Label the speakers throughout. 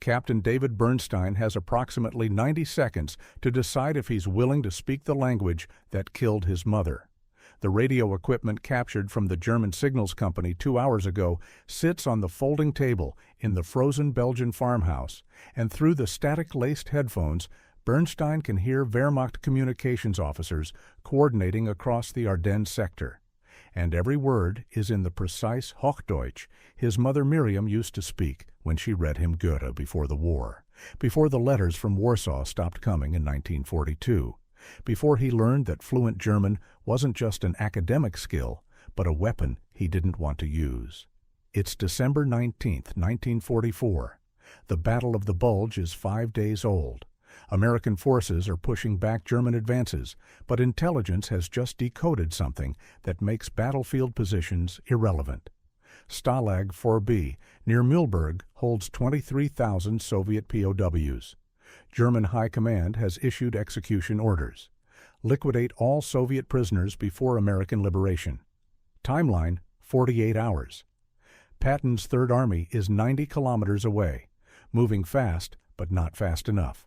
Speaker 1: Captain David Bernstein has approximately 90 seconds to decide if he's willing to speak the language that killed his mother. The radio equipment captured from the German Signals Company 2 hours ago sits on the folding table in the frozen Belgian farmhouse, and through the static-laced headphones, Bernstein can hear Wehrmacht communications officers coordinating across the Ardennes sector. And every word is in the precise Hochdeutsch his mother Miriam used to speak when she read him Goethe before the war, before the letters from Warsaw stopped coming in 1942, before he learned that fluent German wasn't just an academic skill, but a weapon he didn't want to use. It's December 19, 1944. The Battle of the Bulge is 5 days old. American forces are pushing back German advances, but intelligence has just decoded something that makes battlefield positions irrelevant. Stalag 4B, near Mühlberg, holds 23,000 Soviet POWs. German High Command has issued execution orders. Liquidate all Soviet prisoners before American liberation. Timeline, 48 hours. Patton's Third Army is 90 kilometers away, moving fast, but not fast enough.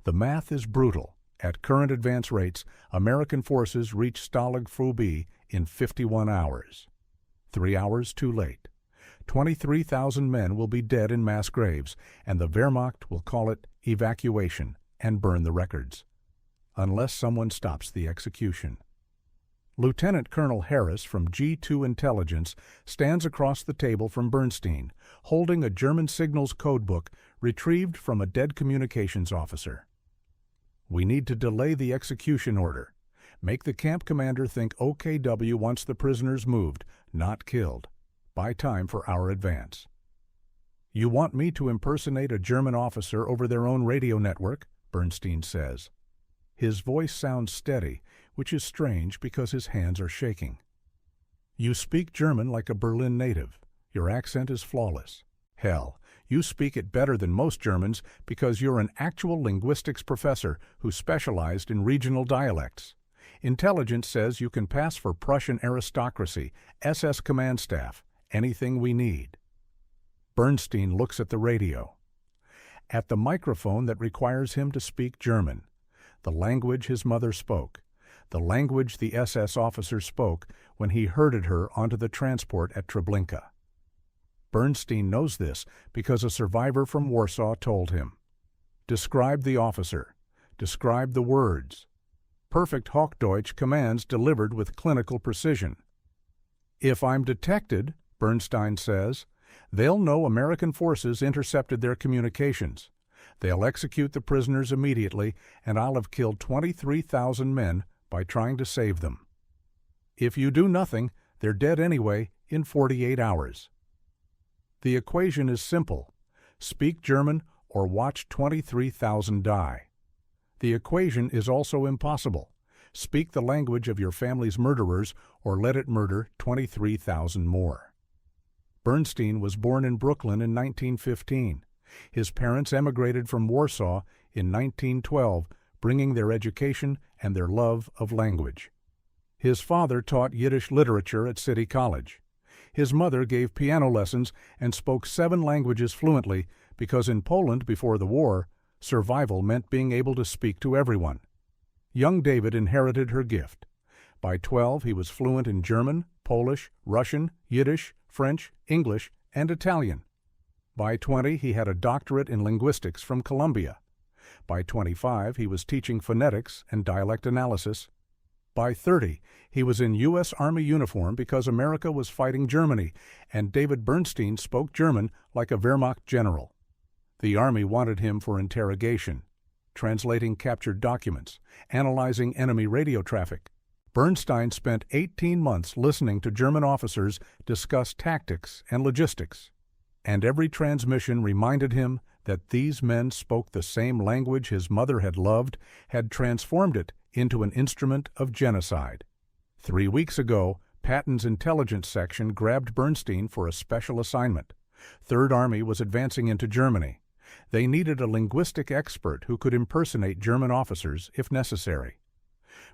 Speaker 1: The math is brutal. At current advance rates, American forces reach Stalag 4B in 51 hours. 3 hours too late. 23,000 men will be dead in mass graves, and the Wehrmacht will call it evacuation and burn the records. Unless someone stops the execution. Lieutenant Colonel Harris from G2 Intelligence stands across the table from Bernstein, holding a German signals codebook retrieved from a dead communications officer. We need to delay the execution order. Make the camp commander think OKW wants the prisoners moved, not killed. Buy time for our advance. You want me to impersonate a German officer over their own radio network? Bernstein says. His voice sounds steady, which is strange because his hands are shaking. You speak German like a Berlin native. Your accent is flawless. Hell, you speak it better than most Germans because you're an actual linguistics professor who specialized in regional dialects. Intelligence says you can pass for Prussian aristocracy, SS command staff, anything we need. Bernstein looks at the radio. At the microphone that requires him to speak German, the language his mother spoke, the language the SS officer spoke when he herded her onto the transport at Treblinka. Bernstein knows this because a survivor from Warsaw told him. Describe the officer. Describe the words. Perfect Hochdeutsch commands delivered with clinical precision. If I'm detected, Bernstein says, they'll know American forces intercepted their communications. They'll execute the prisoners immediately, and I'll have killed 23,000 men by trying to save them. If you do nothing, they're dead anyway in 48 hours. The equation is simple. Speak German or watch 23,000 die. The equation is also impossible. Speak the language of your family's murderers or let it murder 23,000 more. Bernstein was born in Brooklyn in 1915. His parents emigrated from Warsaw in 1912, bringing their education and their love of language. His father taught Yiddish literature at City College. His mother gave piano lessons and spoke 7 languages fluently because in Poland before the war, survival meant being able to speak to everyone. Young David inherited her gift. By 12, he was fluent in German, Polish, Russian, Yiddish, French, English, and Italian. By 20, he had a doctorate in linguistics from Columbia. By 25, he was teaching phonetics and dialect analysis. By 30, he was in U.S. Army uniform because America was fighting Germany, and David Bernstein spoke German like a Wehrmacht general. The Army wanted him for interrogation, translating captured documents, analyzing enemy radio traffic. Bernstein spent 18 months listening to German officers discuss tactics and logistics, and every transmission reminded him that these men spoke the same language his mother had loved, had transformed it into an instrument of genocide. 3 weeks ago, Patton's intelligence section grabbed Bernstein for a special assignment. Third Army was advancing into Germany. They needed a linguistic expert who could impersonate German officers if necessary.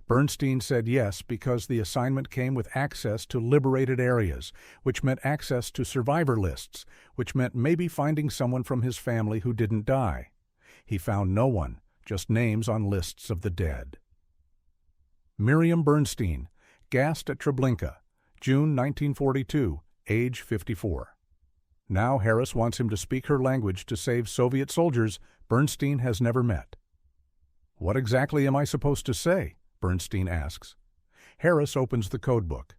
Speaker 1: Bernstein said yes because the assignment came with access to liberated areas, which meant access to survivor lists, which meant maybe finding someone from his family who didn't die. He found no one, just names on lists of the dead. Miriam Bernstein, gassed at Treblinka, June 1942, age 54. Now Harris wants him to speak her language to save Soviet soldiers Bernstein has never met. "What exactly am I supposed to say?" Bernstein asks. Harris opens the codebook.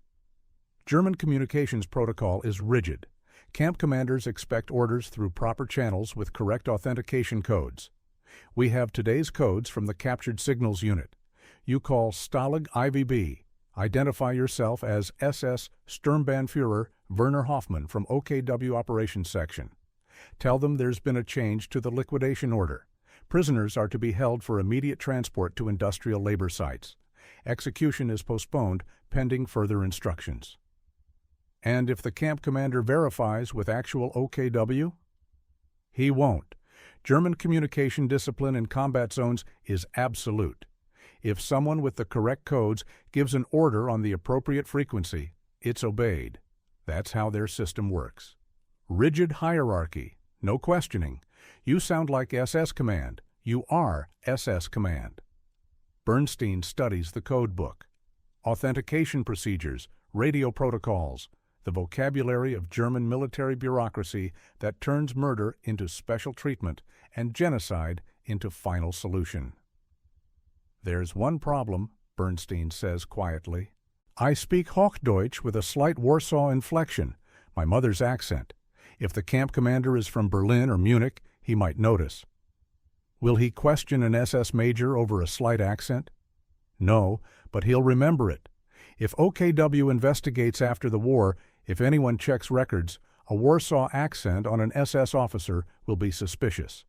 Speaker 1: German communications protocol is rigid. Camp commanders expect orders through proper channels with correct authentication codes. We have today's codes from the captured signals unit. You call Stalag IVB. Identify yourself as SS Sturmbannführer Werner Hoffmann from OKW Operations Section. Tell them there's been a change to the liquidation order. Prisoners are to be held for immediate transport to industrial labor sites. Execution is postponed pending further instructions. And if the camp commander verifies with actual OKW? He won't. German communication discipline in combat zones is absolute. If someone with the correct codes gives an order on the appropriate frequency, it's obeyed. That's how their system works. Rigid hierarchy, no questioning. You sound like SS Command. You are SS Command. Bernstein studies the code book. Authentication procedures, radio protocols, the vocabulary of German military bureaucracy that turns murder into special treatment and genocide into final solution. "There's one problem," Bernstein says quietly. "I speak Hochdeutsch with a slight Warsaw inflection, my mother's accent. If the camp commander is from Berlin or Munich, he might notice." Will he question an SS major over a slight accent? No, but he'll remember it. If OKW investigates after the war, if anyone checks records, a Warsaw accent on an SS officer will be suspicious.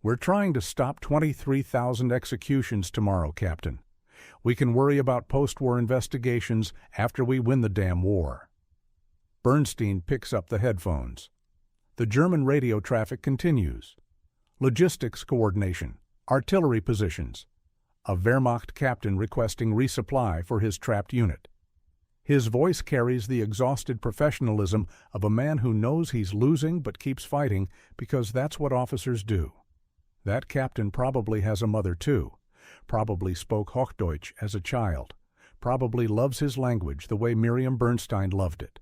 Speaker 1: "We're trying to stop 23,000 executions tomorrow, Captain. We can worry about post-war investigations after we win the damn war." Bernstein picks up the headphones. The German radio traffic continues. Logistics coordination, artillery positions. A Wehrmacht captain requesting resupply for his trapped unit. His voice carries the exhausted professionalism of a man who knows he's losing but keeps fighting because that's what officers do. That captain probably has a mother too, probably spoke Hochdeutsch as a child, probably loves his language the way Miriam Bernstein loved it.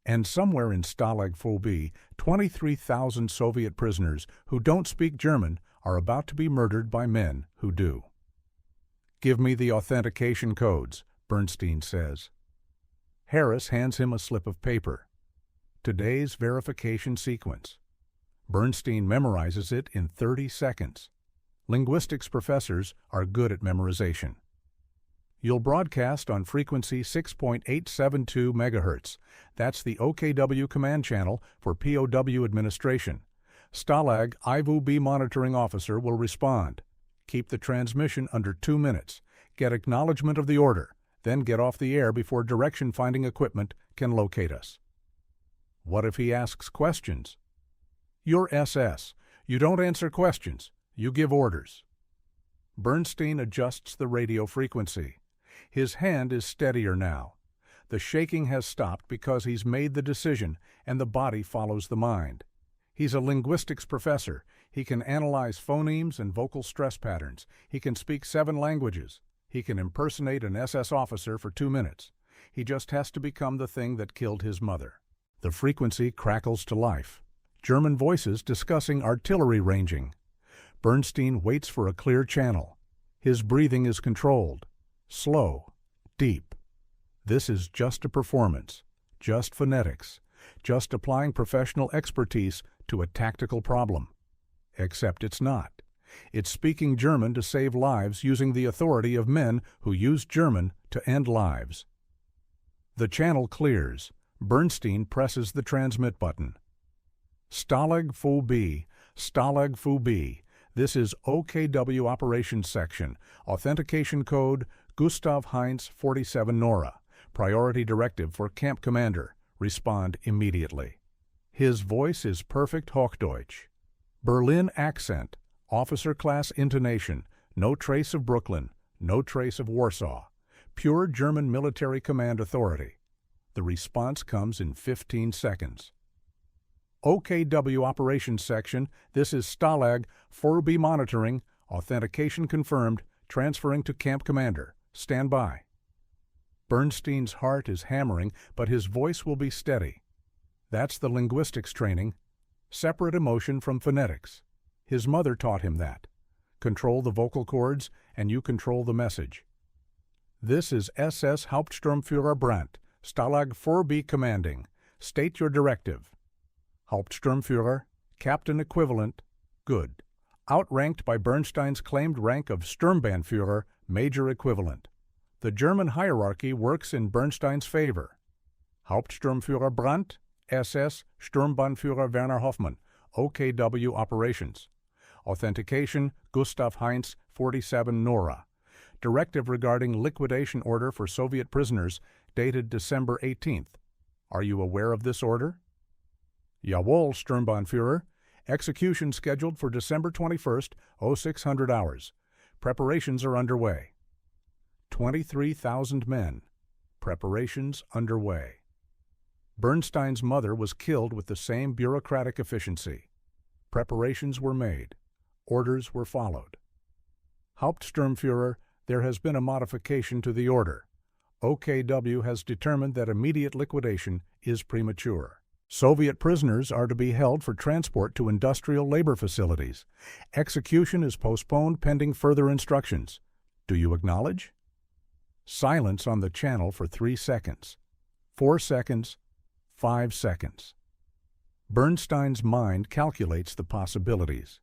Speaker 1: And somewhere in Stalag Phobie, 23,000 Soviet prisoners who don't speak German are about to be murdered by men who do. "Give me the authentication codes," Bernstein says. Harris hands him a slip of paper. Today's verification sequence. Bernstein memorizes it in 30 seconds. Linguistics professors are good at memorization. "You'll broadcast on frequency 6.872 MHz. That's the OKW command channel for POW administration. Stalag IVB monitoring officer will respond. Keep the transmission under 2 minutes. Get acknowledgement of the order, then get off the air before direction-finding equipment can locate us." What if he asks questions? "You're SS. You don't answer questions. You give orders." Bernstein adjusts the radio frequency. His hand is steadier now. The shaking has stopped because he's made the decision, and the body follows the mind. He's a linguistics professor. He can analyze phonemes and vocal stress patterns. He can speak 7 languages. He can impersonate an SS officer for 2 minutes. He just has to become the thing that killed his mother. The frequency crackles to life. German voices discussing artillery ranging. Bernstein waits for a clear channel. His breathing is controlled. Slow, deep. This is just a performance, just phonetics, just applying professional expertise to a tactical problem. Except it's not. It's speaking German to save lives using the authority of men who use German to end lives. The channel clears. Bernstein presses the transmit button. "Stalag Phobie, Stalag Phobie. This is OKW Operations Section. Authentication code Gustav Heinz 47 Nora. Priority directive for Camp Commander. Respond immediately." His voice is perfect Hochdeutsch. Berlin accent, officer class intonation, no trace of Brooklyn, No trace of Warsaw. Pure German military command authority. The response comes in 15 seconds. OKW Operations Section, this is Stalag 4B monitoring, authentication confirmed, transferring to Camp Commander. Stand by. Bernstein's heart is hammering, but his voice will be steady. That's the linguistics training. Separate emotion from phonetics. His mother taught him that. Control the vocal cords, and you control the message. This is SS Hauptsturmführer Brandt, Stalag 4B commanding. State your directive. Hauptsturmführer, captain equivalent, good. Outranked by Bernstein's claimed rank of Sturmbannführer, major equivalent. The German hierarchy works in Bernstein's favor. Hauptsturmführer Brandt, SS Sturmbannführer Werner Hoffmann, OKW Operations. Authentication, Gustav Heinz, 47 Nora. Directive regarding liquidation order for Soviet prisoners, dated December 18th. Are you aware of this order? Jawohl, Sturmbannführer. Execution scheduled for December 21st, 0600 hours. Preparations are underway. 23,000 men. Preparations underway. Bernstein's mother was killed with the same bureaucratic efficiency. Preparations were made. Orders were followed. Hauptsturmführer, there has been a modification to the order. OKW has determined that immediate liquidation is premature. Soviet prisoners are to be held for transport to industrial labor facilities. Execution is postponed pending further instructions. Do you acknowledge? Silence on the channel for 3 seconds. 4 seconds. 5 seconds. Bernstein's mind calculates the possibilities.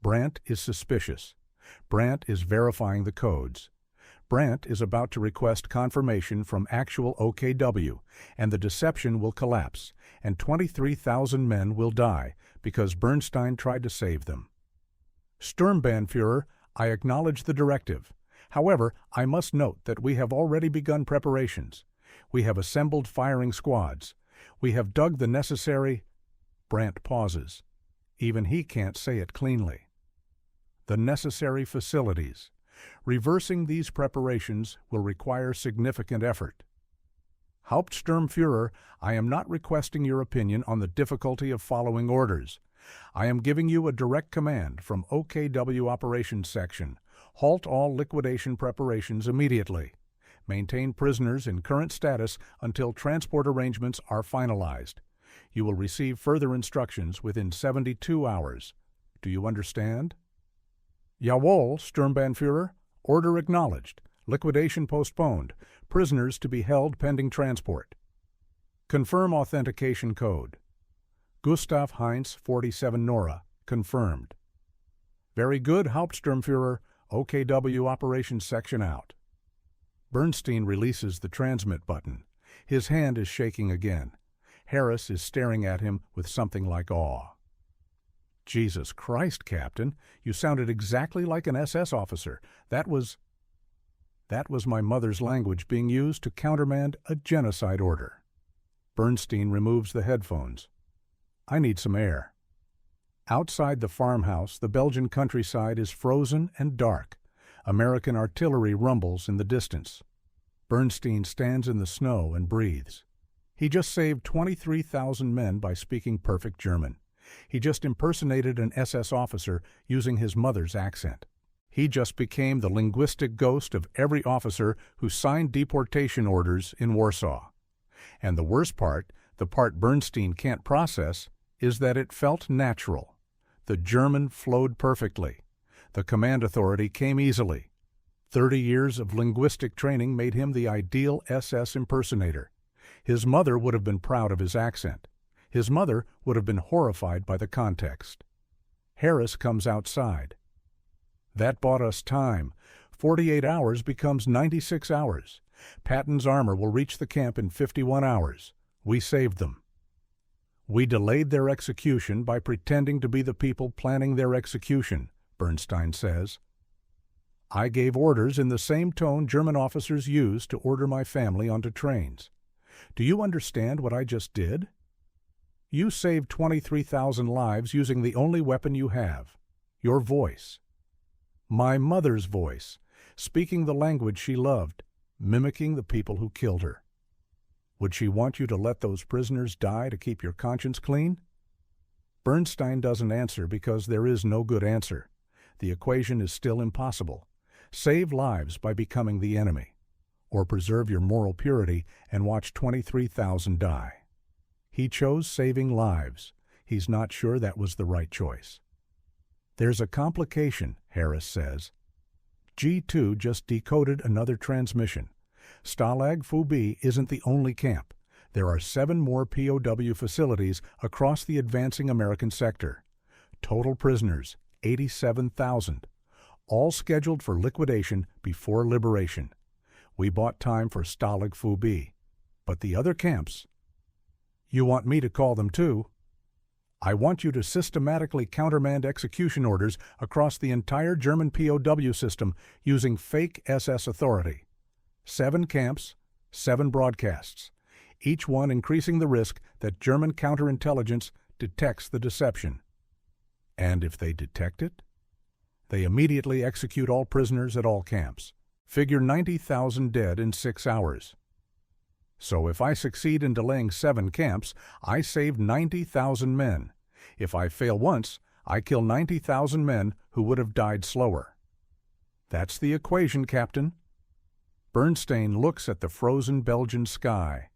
Speaker 1: Brandt is suspicious. Brandt is verifying the codes. Brandt is about to request confirmation from actual OKW, and the deception will collapse, and 23,000 men will die because Bernstein tried to save them. Sturmbannführer, I acknowledge the directive. However, I must note that we have already begun preparations. We have assembled firing squads. We have dug the necessary... Brandt pauses. Even he can't say it cleanly. The necessary facilities. Reversing these preparations will require significant effort. Hauptsturmführer, I am not requesting your opinion on the difficulty of following orders. I am giving you a direct command from OKW Operations Section. Halt all liquidation preparations immediately. Maintain prisoners in current status until transport arrangements are finalized. You will receive further instructions within 72 hours. Do you understand? Jawohl, Sturmbannführer. Order acknowledged. Liquidation postponed. Prisoners to be held pending transport. Confirm authentication code. Gustav Heinz, 47 Nora. Confirmed. Very good, Hauptsturmführer. OKW Operations Section out. Bernstein releases the transmit button. His hand is shaking again. Harris is staring at him with something like awe. Jesus Christ, Captain, you sounded exactly like an SS officer. That was my mother's language being used to countermand a genocide order. Bernstein removes the headphones. I need some air. Outside the farmhouse, the Belgian countryside is frozen and dark. American artillery rumbles in the distance. Bernstein stands in the snow and breathes. He just saved 23,000 men by speaking perfect German. He just impersonated an SS officer using his mother's accent. He just became the linguistic ghost of every officer who signed deportation orders in Warsaw. And the worst part, the part Bernstein can't process, is that it felt natural. The German flowed perfectly. The command authority came easily. 30 years of linguistic training made him the ideal SS impersonator. His mother would have been proud of his accent. His mother would have been horrified by the context. Harris comes outside. That bought us time. 48 hours becomes 96 hours. Patton's armor will reach the camp in 51 hours. We saved them. We delayed their execution by pretending to be the people planning their execution, Bernstein says. I gave orders in the same tone German officers used to order my family onto trains. Do you understand what I just did? You saved 23,000 lives using the only weapon you have, your voice. My mother's voice, speaking the language she loved, mimicking the people who killed her. Would she want you to let those prisoners die to keep your conscience clean? Bernstein doesn't answer because there is no good answer. The equation is still impossible. Save lives by becoming the enemy, or preserve your moral purity and watch 23,000 die. He chose saving lives. He's not sure that was the right choice. There's a complication, Harris says. G2 just decoded another transmission. Stalag Fubi isn't the only camp. There are 7 more POW facilities across the advancing American sector. Total prisoners, 87,000. All scheduled for liquidation before liberation. We bought time for Stalag Fubi. But the other camps? You want me to call them too? I want you to systematically countermand execution orders across the entire German POW system using fake SS authority. 7 camps, 7 broadcasts, each one increasing the risk that German counterintelligence detects the deception. And if they detect it? They immediately execute all prisoners at all camps. Figure 90,000 dead in 6 hours. So if I succeed in delaying 7 camps, I save 90,000 men. If I fail once, I kill 90,000 men who would have died slower. That's the equation, Captain. Bernstein looks at the frozen Belgian sky.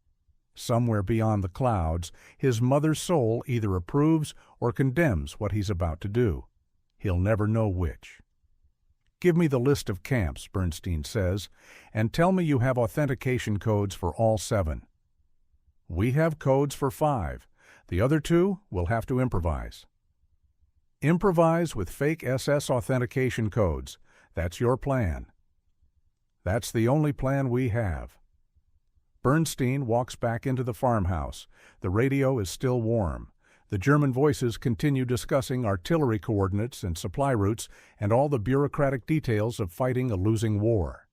Speaker 1: Somewhere beyond the clouds, his mother's soul either approves or condemns what he's about to do. He'll never know which. Give me the list of camps, Bernstein says, and tell me you have authentication codes for all 7. We have codes for 5. The other 2 will have to improvise. Improvise with fake SS authentication codes. That's your plan. That's the only plan we have. Bernstein walks back into the farmhouse. The radio is still warm. The German voices continue discussing artillery coordinates and supply routes and all the bureaucratic details of fighting a losing war.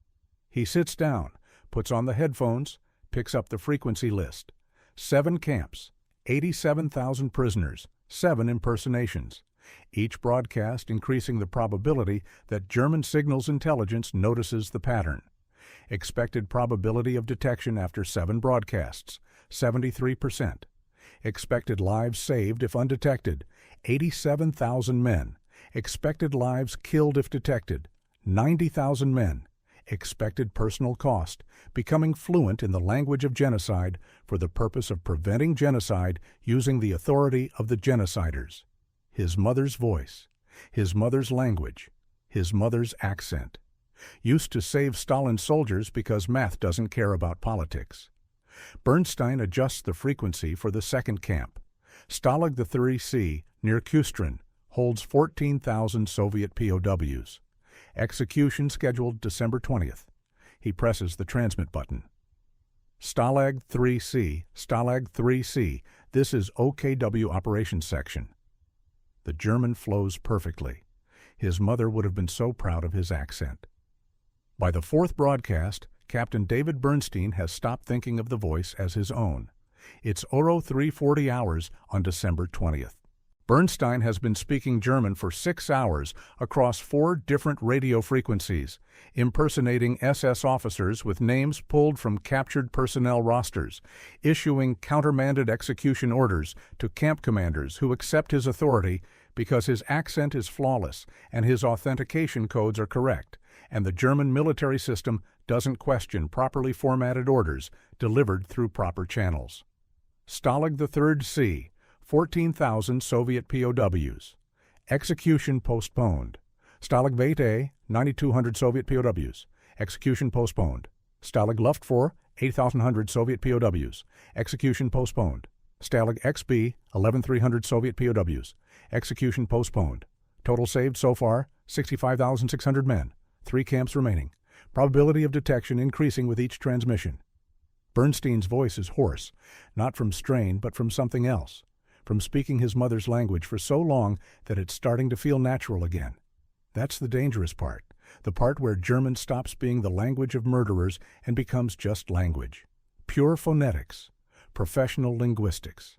Speaker 1: He sits down, puts on the headphones, picks up the frequency list. 7 camps, 87,000 prisoners, 7 impersonations. Each broadcast increasing the probability that German signals intelligence notices the pattern. Expected probability of detection after 7 broadcasts, 73%. Expected lives saved if undetected, 87,000 men. Expected lives killed if detected, 90,000 men. Expected personal cost, becoming fluent in the language of genocide for the purpose of preventing genocide using the authority of the genociders. His mother's voice, his mother's language, his mother's accent. Used to save Stalin's soldiers because math doesn't care about politics. Bernstein adjusts the frequency for the 2nd camp. Stalag III-C, near Kustrin, holds 14,000 Soviet POWs. Execution scheduled December 20th. He presses the transmit button. Stalag III-C, this is OKW Operations Section. The German flows perfectly. His mother would have been so proud of his accent. By the 4th broadcast, Captain David Bernstein has stopped thinking of the voice as his own. It's Oro 3:40 hours on December 20th. Bernstein has been speaking German for 6 hours across 4 different radio frequencies, impersonating SS officers with names pulled from captured personnel rosters, issuing countermanded execution orders to camp commanders who accept his authority because his accent is flawless and his authentication codes are correct, and the German military system doesn't question properly formatted orders delivered through proper channels. Stalag III-C, 14,000 Soviet POWs. Execution postponed. Stalag WWII, 9,200 Soviet POWs. Execution postponed. Stalag Luft 4, 8,100 Soviet POWs. Execution postponed. Stalag XB, 11,300 Soviet POWs. Execution postponed. Total saved so far, 65,600 men. 3 camps remaining. Probability of detection increasing with each transmission. Bernstein's voice is hoarse, not from strain but from something else, from speaking his mother's language for so long that it's starting to feel natural again. That's the dangerous part, the part where German stops being the language of murderers and becomes just language. Pure phonetics, professional linguistics,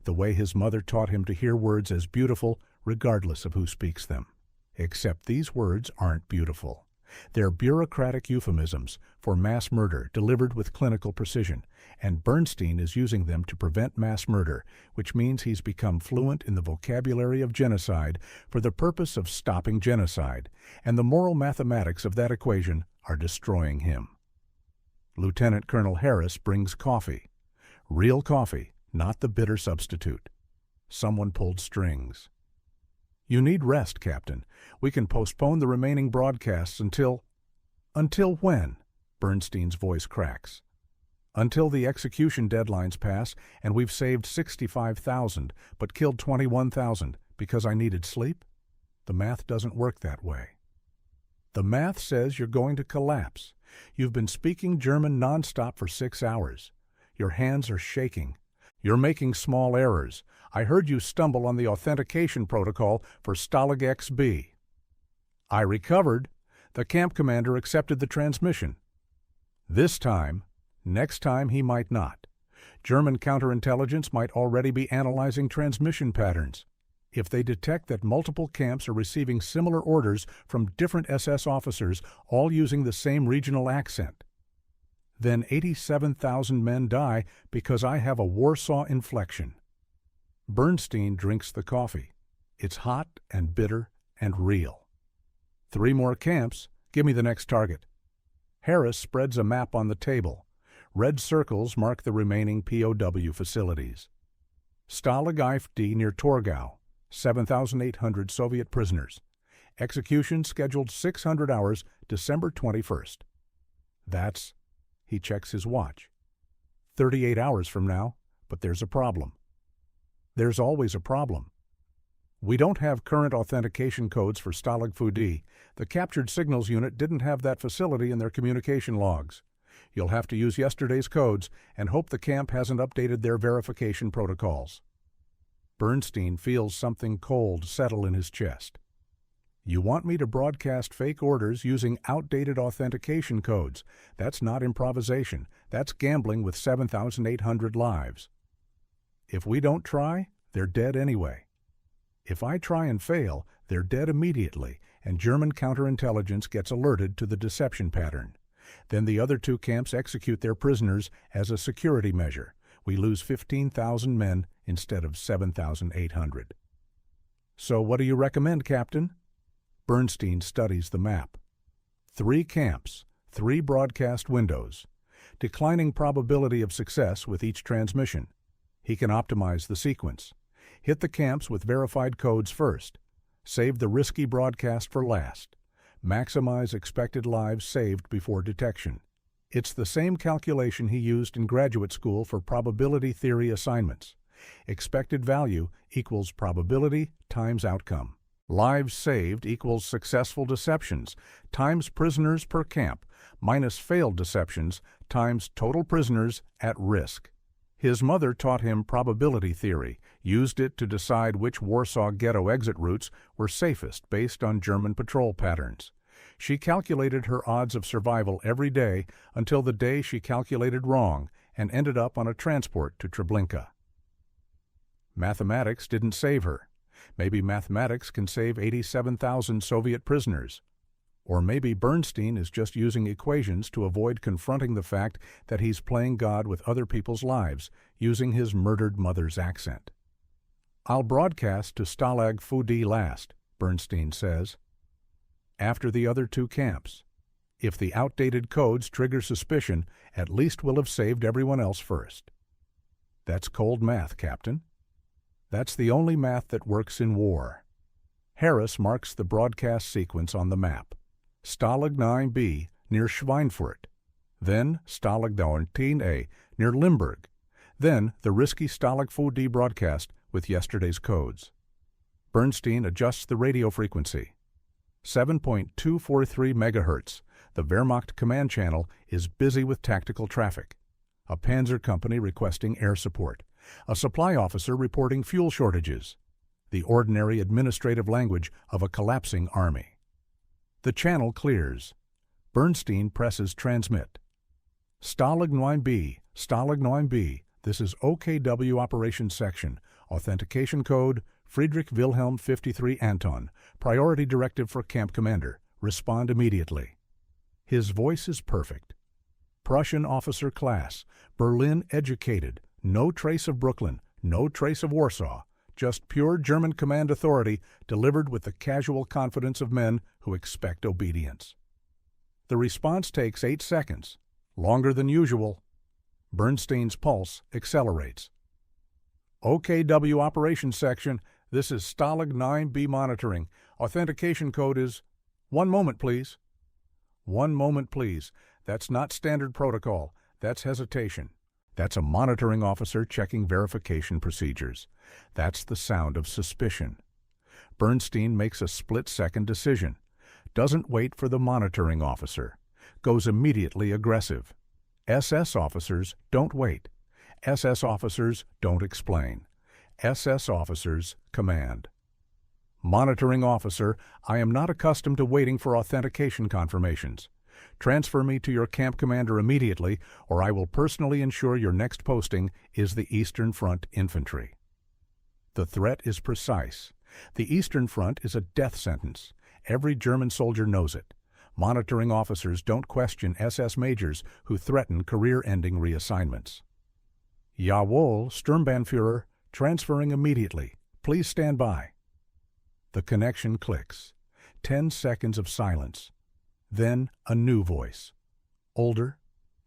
Speaker 1: the way his mother taught him to hear words as beautiful regardless of who speaks them. Except these words aren't beautiful. They're bureaucratic euphemisms for mass murder delivered with clinical precision, and Bernstein is using them to prevent mass murder, which means he's become fluent in the vocabulary of genocide for the purpose of stopping genocide, and the moral mathematics of that equation are destroying him. Lieutenant Colonel Harris brings coffee. Real coffee, not the bitter substitute. Someone pulled strings. "You need rest, Captain. We can postpone the remaining broadcasts until—" "Until when?" Bernstein's voice cracks. "Until the execution deadlines pass and we've saved 65,000 but killed 21,000 because I needed sleep? The math doesn't work that way." "The math says you're going to collapse. You've been speaking German nonstop for 6 hours. Your hands are shaking. You're making small errors. I heard you stumble on the authentication protocol for Stalag XB. I recovered. The camp commander accepted the transmission. This time. Next time he might not. German counterintelligence might already be analyzing transmission patterns. If they detect that multiple camps are receiving similar orders from different SS officers, all using the same regional accent, then 87,000 men die because I have a Warsaw inflection." Bernstein drinks the coffee. It's hot and bitter and real. 3 more camps. Give me the next target." Harris spreads a map on the table. Red circles mark the remaining POW facilities. Stalag IFD near Torgau, 7,800 Soviet prisoners. Execution scheduled 600 hours, December 21st. That's, he checks his watch, 38 hours from now, but there's a problem. There's always a problem. We don't have current authentication codes for Stalag FUD. The captured signals unit didn't have that facility in their communication logs. You'll have to use yesterday's codes and hope the camp hasn't updated their verification protocols. Bernstein feels something cold settle in his chest. "You want me to broadcast fake orders using outdated authentication codes. That's not improvisation. That's gambling with 7,800 lives. If we don't try, they're dead anyway. If I try and fail, they're dead immediately, and German counterintelligence gets alerted to the deception pattern. Then the other 2 camps execute their prisoners as a security measure. We lose 15,000 men instead of 7,800. So what do you recommend, Captain?" Bernstein studies the map. 3 camps, 3 broadcast windows. Declining probability of success with each transmission. He can optimize the sequence. Hit the camps with verified codes first. Save the risky broadcast for last. Maximize expected lives saved before detection. It's the same calculation he used in graduate school for probability theory assignments. Expected value equals probability times outcome. Lives saved equals successful deceptions times prisoners per camp minus failed deceptions times total prisoners at risk. His mother taught him probability theory, used it to decide which Warsaw Ghetto exit routes were safest based on German patrol patterns. She calculated her odds of survival every day until the day she calculated wrong and ended up on a transport to Treblinka. Mathematics didn't save her. Maybe mathematics can save 87,000 Soviet prisoners. Or maybe Bernstein is just using equations to avoid confronting the fact that he's playing God with other people's lives, using his murdered mother's accent. "I'll broadcast to Stalag FUD last," Bernstein says. "After the other 2 camps. If the outdated codes trigger suspicion, at least we'll have saved everyone else first." That's cold math, Captain. That's the only math that works in war. Harris marks the broadcast sequence on the map. Stalag 9B near Schweinfurt, then Stalag 19A near Limburg, then the risky Stalag FUD broadcast with yesterday's codes. Bernstein adjusts the radio frequency. 7.243 megahertz. The Wehrmacht command channel is busy with tactical traffic. A panzer company requesting air support. A supply officer reporting fuel shortages. The ordinary administrative language of a collapsing army. The channel clears. Bernstein presses transmit. Stalag 9B, Stalag 9B, this is OKW Operations Section, authentication code, Friedrich Wilhelm 53 Anton, priority directive for camp commander, respond immediately. His voice is perfect. Prussian officer class, Berlin educated, no trace of Brooklyn, no trace of Warsaw, just pure German command authority delivered with the casual confidence of men who expect obedience. The response takes 8 seconds, longer than usual. Bernstein's pulse accelerates. OKW Operations Section, this is Stalag 9B monitoring. Authentication code is... 1 moment, please. 1 moment, please. That's not standard protocol. That's hesitation. That's a monitoring officer checking verification procedures. That's the sound of suspicion. Bernstein makes a split-second decision. Doesn't wait for the monitoring officer. Goes immediately aggressive. SS officers don't wait. SS officers don't explain. SS officers command. Monitoring officer, I am not accustomed to waiting for authentication confirmations. Transfer me to your camp commander immediately, or I will personally ensure your next posting is the Eastern Front Infantry. The threat is precise. The Eastern Front is a death sentence. Every German soldier knows it. Monitoring officers don't question SS majors who threaten career-ending reassignments. Jawohl, Sturmbannführer, transferring immediately. Please stand by. The connection clicks. 10 seconds of silence. Then a new voice. Older,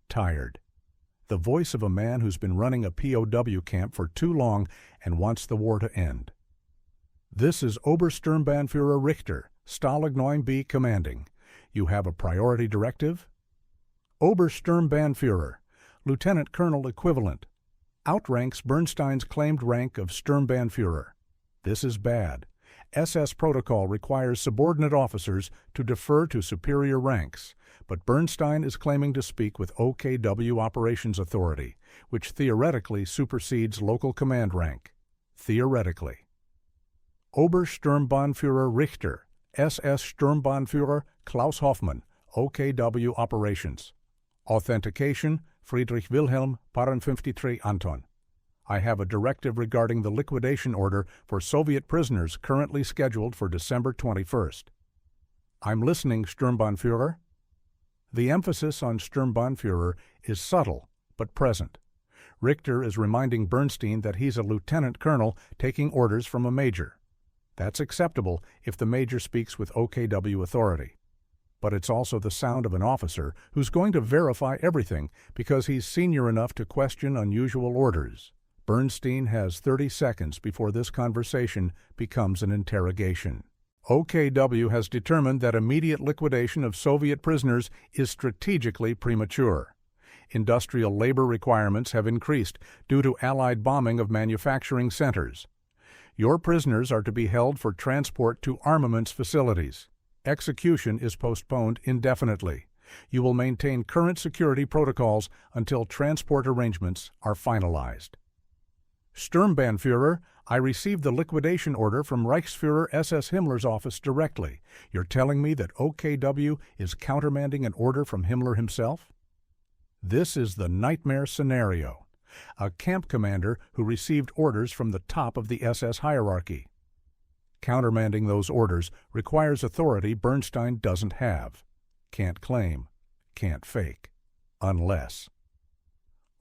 Speaker 1: tired. The voice of a man who's been running a POW camp for too long and wants the war to end. This is Obersturmbannführer Richter, Stalag 9B commanding. You have a priority directive? Obersturmbannführer, Lieutenant Colonel equivalent. Outranks Bernstein's claimed rank of Sturmbannführer. This is bad. SS protocol requires subordinate officers to defer to superior ranks, but Bernstein is claiming to speak with OKW Operations Authority, which theoretically supersedes local command rank. Theoretically. Obersturmbannführer Richter, SS Sturmbannführer Klaus Hoffmann, OKW Operations. Authentication, Friedrich Wilhelm, Paran 53 Anton. I have a directive regarding the liquidation order for Soviet prisoners currently scheduled for December 21st. I'm listening, Sturmbannführer. The emphasis on Sturmbannführer is subtle but present. Richter is reminding Bernstein that he's a lieutenant colonel taking orders from a major. That's acceptable if the major speaks with OKW authority. But it's also the sound of an officer who's going to verify everything because he's senior enough to question unusual orders. Bernstein has 30 seconds before this conversation becomes an interrogation. OKW has determined that immediate liquidation of Soviet prisoners is strategically premature. Industrial labor requirements have increased due to Allied bombing of manufacturing centers. Your prisoners are to be held for transport to armaments facilities. Execution is postponed indefinitely. You will maintain current security protocols until transport arrangements are finalized. Sturmbannführer, I received the liquidation order from Reichsführer SS Himmler's office directly. You're telling me that OKW is countermanding an order from Himmler himself? This is the nightmare scenario. A camp commander who received orders from the top of the SS hierarchy. Countermanding those orders requires authority Bernstein doesn't have. Can't claim. Can't fake. Unless.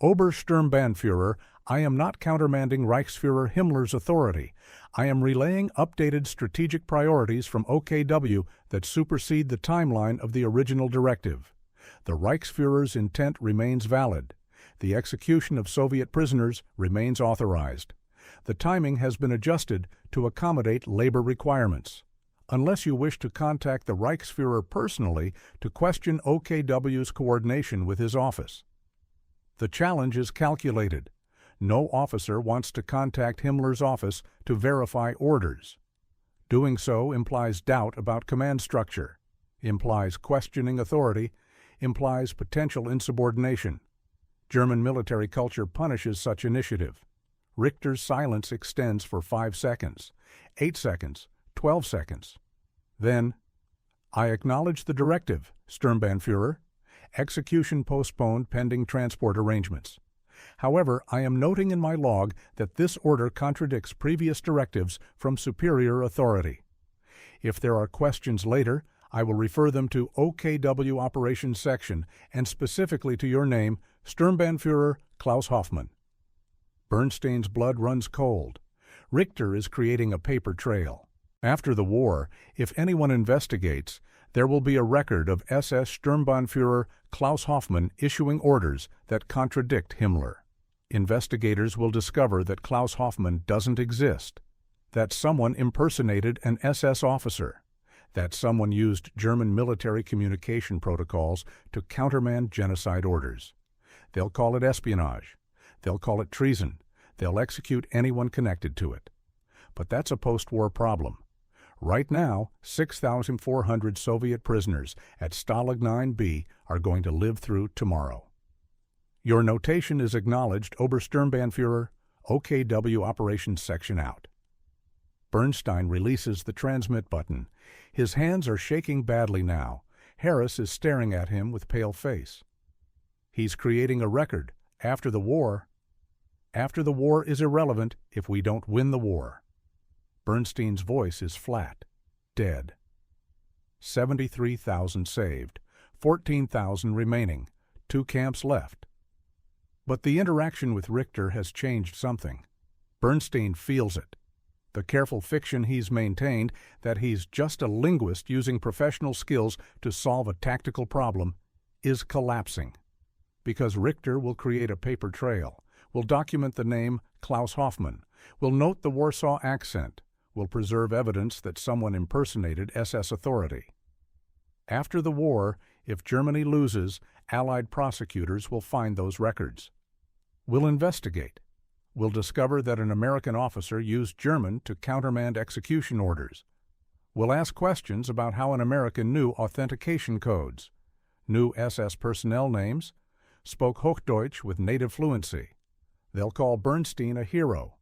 Speaker 1: Obersturmbannführer, I am not countermanding Reichsführer Himmler's authority. I am relaying updated strategic priorities from OKW that supersede the timeline of the original directive. The Reichsführer's intent remains valid. The execution of Soviet prisoners remains authorized. The timing has been adjusted to accommodate labor requirements. Unless you wish to contact the Reichsführer personally to question OKW's coordination with his office. The challenge is calculated. No officer wants to contact Himmler's office to verify orders. Doing so implies doubt about command structure, implies questioning authority, implies potential insubordination. German military culture punishes such initiative. Richter's silence extends for 5 seconds, 8 seconds, 12 seconds. Then, I acknowledge the directive, Sturmbannführer. Execution postponed pending transport arrangements. However, I am noting in my log that this order contradicts previous directives from superior authority. If there are questions later, I will refer them to OKW Operations Section and specifically to your name, Sturmbannführer Klaus Hoffmann. Bernstein's blood runs cold. Richter is creating a paper trail. After the war, if anyone investigates, there will be a record of SS Sturmbannführer Klaus Hoffmann issuing orders that contradict Himmler. Investigators will discover that Klaus Hoffmann doesn't exist, that someone impersonated an SS officer, that someone used German military communication protocols to countermand genocide orders. They'll call it espionage. They'll call it treason. They'll execute anyone connected to it. But that's a post-war problem. Right now, 6,400 Soviet prisoners at Stalag 9B are going to live through tomorrow. Your notation is acknowledged, Obersturmbannführer, OKW Operations Section out. Bernstein releases the transmit button. His hands are shaking badly now. Harris is staring at him with pale face. He's creating a record. After the war is irrelevant if we don't win the war. Bernstein's voice is flat, dead. 73,000 saved, 14,000 remaining, 2 camps left. But the interaction with Richter has changed something. Bernstein feels it. The careful fiction he's maintained, that he's just a linguist using professional skills to solve a tactical problem, is collapsing. Because Richter will create a paper trail, will document the name Klaus Hoffmann, will note the Warsaw accent, will preserve evidence that someone impersonated SS authority. After the war, if Germany loses, Allied prosecutors will find those records. We'll investigate. We'll discover that an American officer used German to countermand execution orders. We'll ask questions about how an American knew authentication codes, knew SS personnel names, spoke Hochdeutsch with native fluency. They'll call Bernstein a hero.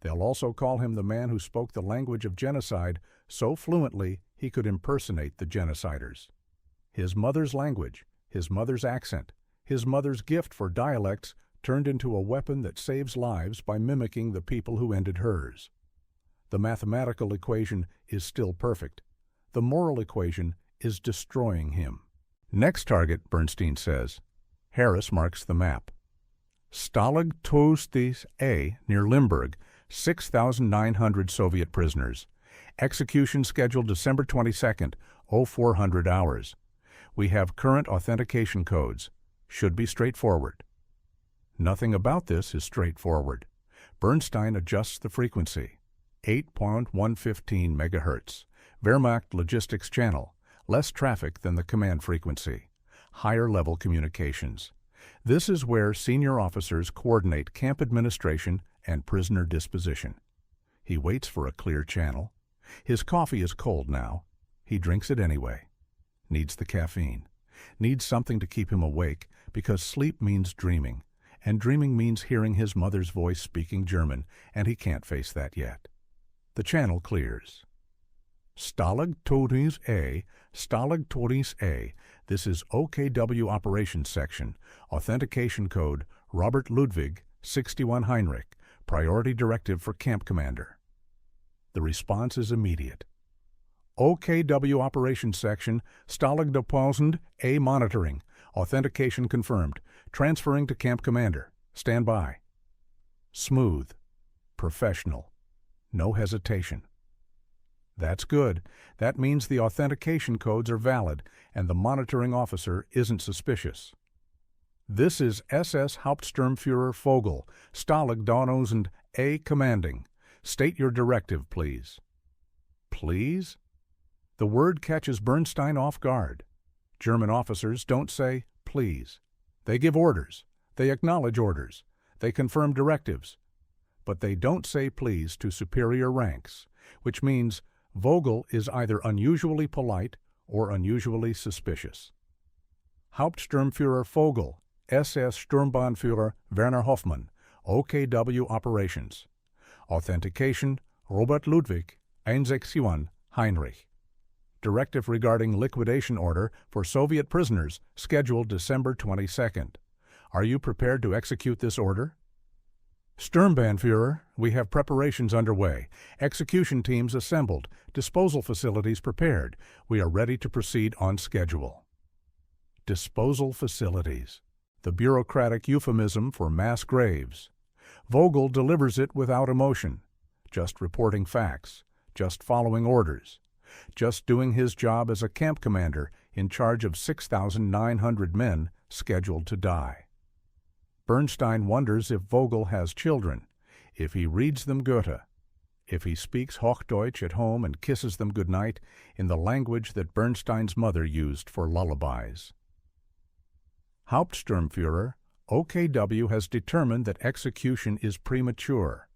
Speaker 1: They'll also call him the man who spoke the language of genocide so fluently he could impersonate the genociders. His mother's language, his mother's accent, his mother's gift for dialects turned into a weapon that saves lives by mimicking the people who ended hers. The mathematical equation is still perfect. The moral equation is destroying him. Next target, Bernstein says. Harris marks the map. Stalag 9A near Limburg, 6,900 Soviet prisoners. Execution scheduled December 22nd, 0400 hours. We have current authentication codes. Should be straightforward. Nothing about this is straightforward. Bernstein adjusts the frequency. 8.115 MHz. Wehrmacht logistics channel. Less traffic than the command frequency. Higher level communications. This is where senior officers coordinate camp administration and prisoner disposition. He waits for a clear channel. His coffee is cold now. He drinks it anyway. Needs the caffeine. Needs something to keep him awake because sleep means dreaming. And dreaming means hearing his mother's voice speaking German, and he can't face that yet. The channel clears. Stalag 9A, Stalag 9A. This is OKW Operations Section, Authentication Code, Robert Ludwig, 61 Heinrich, Priority Directive for Camp Commander. The response is immediate. OKW Operations Section, Stalag 1000A Monitoring, Authentication confirmed. Transferring to Camp Commander. Stand by. Smooth. Professional. No hesitation. That's good. That means the authentication codes are valid and the monitoring officer isn't suspicious. This is SS Hauptsturmführer Vogel, Stalag 1000A commanding. State your directive, please. Please? The word catches Bernstein off guard. German officers don't say please. They give orders. They acknowledge orders. They confirm directives. But they don't say please to superior ranks, which means Vogel is either unusually polite or unusually suspicious. Hauptsturmführer Vogel, SS Sturmbannführer Werner Hoffmann, OKW Operations. Authentication, Robert Ludwig, 161 Heinrich. Directive regarding liquidation order for Soviet prisoners scheduled December 22nd. Are you prepared to execute this order? Sturmbannführer, we have preparations underway, execution teams assembled, disposal facilities prepared. We are ready to proceed on schedule. Disposal facilities, the bureaucratic euphemism for mass graves. Vogel delivers it without emotion, just reporting facts, just following orders, just doing his job as a camp commander in charge of 6,900 men scheduled to die. Bernstein wonders if Vogel has children, if he reads them Goethe, if he speaks Hochdeutsch at home and kisses them goodnight in the language that Bernstein's mother used for lullabies. Hauptsturmführer, OKW has determined that execution is premature.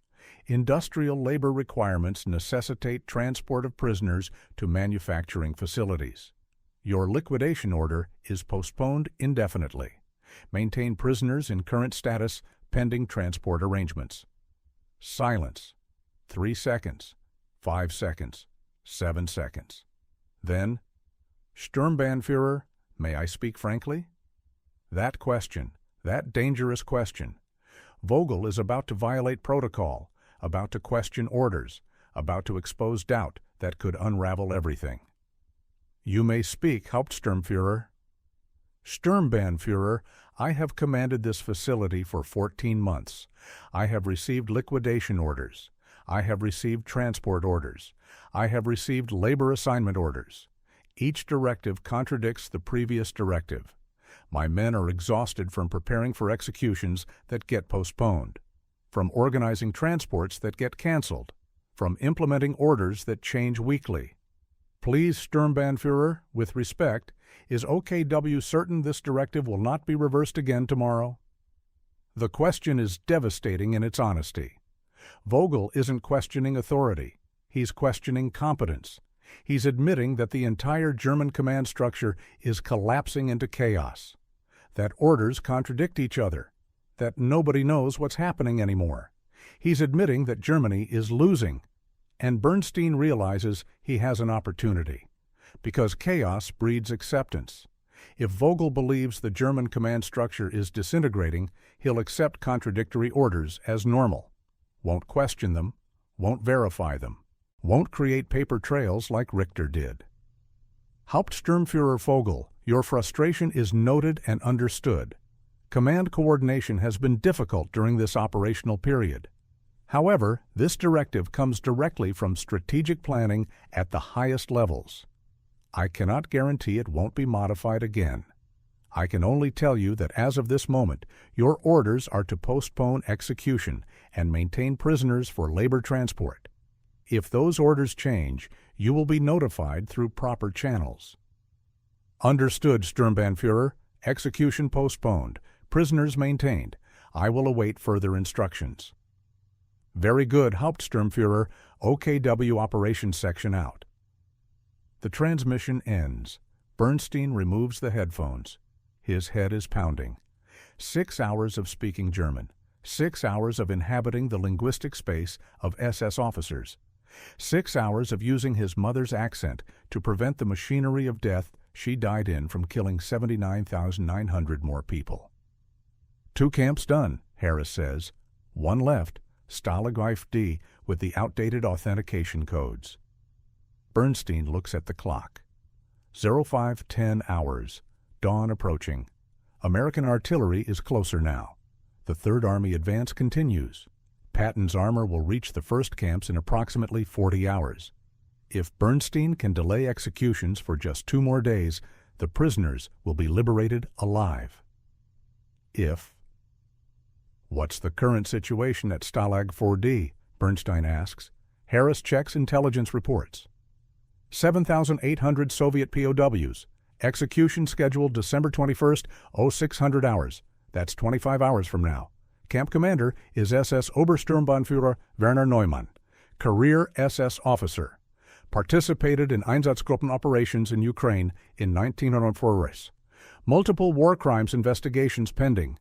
Speaker 1: Industrial labor requirements necessitate transport of prisoners to manufacturing facilities. Your liquidation order is postponed indefinitely. Maintain prisoners in current status pending transport arrangements. Silence. 3 seconds. 5 seconds. 7 seconds. Then, Sturmbannführer, may I speak frankly? That question, that dangerous question. Vogel is about to violate protocol, about to question orders, about to expose doubt that could unravel everything. You may speak, Hauptsturmführer. Sturmbannführer, I have commanded this facility for 14 months. I have received liquidation orders. I have received transport orders. I have received labor assignment orders. Each directive contradicts the previous directive. My men are exhausted from preparing for executions that get postponed, from organizing transports that get canceled, from implementing orders that change weekly. Please, Sturmbannführer, with respect, is OKW certain this directive will not be reversed again tomorrow? The question is devastating in its honesty. Vogel isn't questioning authority. He's questioning competence. He's admitting that the entire German command structure is collapsing into chaos, that orders contradict each other, that nobody knows what's happening anymore. He's admitting that Germany is losing, and Bernstein realizes he has an opportunity, because chaos breeds acceptance. If Vogel believes the German command structure is disintegrating, he'll accept contradictory orders as normal, won't question them, won't verify them, won't create paper trails like Richter did. Hauptsturmführer Vogel, your frustration is noted and understood. Command coordination has been difficult during this operational period. However, this directive comes directly from strategic planning at the highest levels. I cannot guarantee it won't be modified again. I can only tell you that as of this moment, your orders are to postpone execution and maintain prisoners for labor transport. If those orders change, you will be notified through proper channels. Understood, Sturmbannführer. Execution postponed. Prisoners maintained. I will await further instructions. Very good, Hauptsturmführer. OKW Operations Section out. The transmission ends. Bernstein removes the headphones. His head is pounding. 6 hours of speaking German. 6 hours of inhabiting the linguistic space of SS officers. 6 hours of using his mother's accent to prevent the machinery of death she died in from killing 79,900 more people. 2 camps done, Harris says. 1 left, Stalag D with the outdated authentication codes. Bernstein looks at the clock. 05:10 hours. Dawn approaching. American artillery is closer now. The Third Army advance continues. Patton's armor will reach the first camps in approximately 40 hours. If Bernstein can delay executions for just 2 more days, the prisoners will be liberated alive. If. What's the current situation at Stalag 4D? Bernstein asks. Harris checks intelligence reports. 7,800 Soviet POWs. Execution scheduled December 21st, 0600 hours. That's 25 hours from now. Camp commander is SS Obersturmbannführer Werner Neumann. Career SS officer. Participated in Einsatzgruppen operations in Ukraine in 1904. Multiple war crimes investigations pending.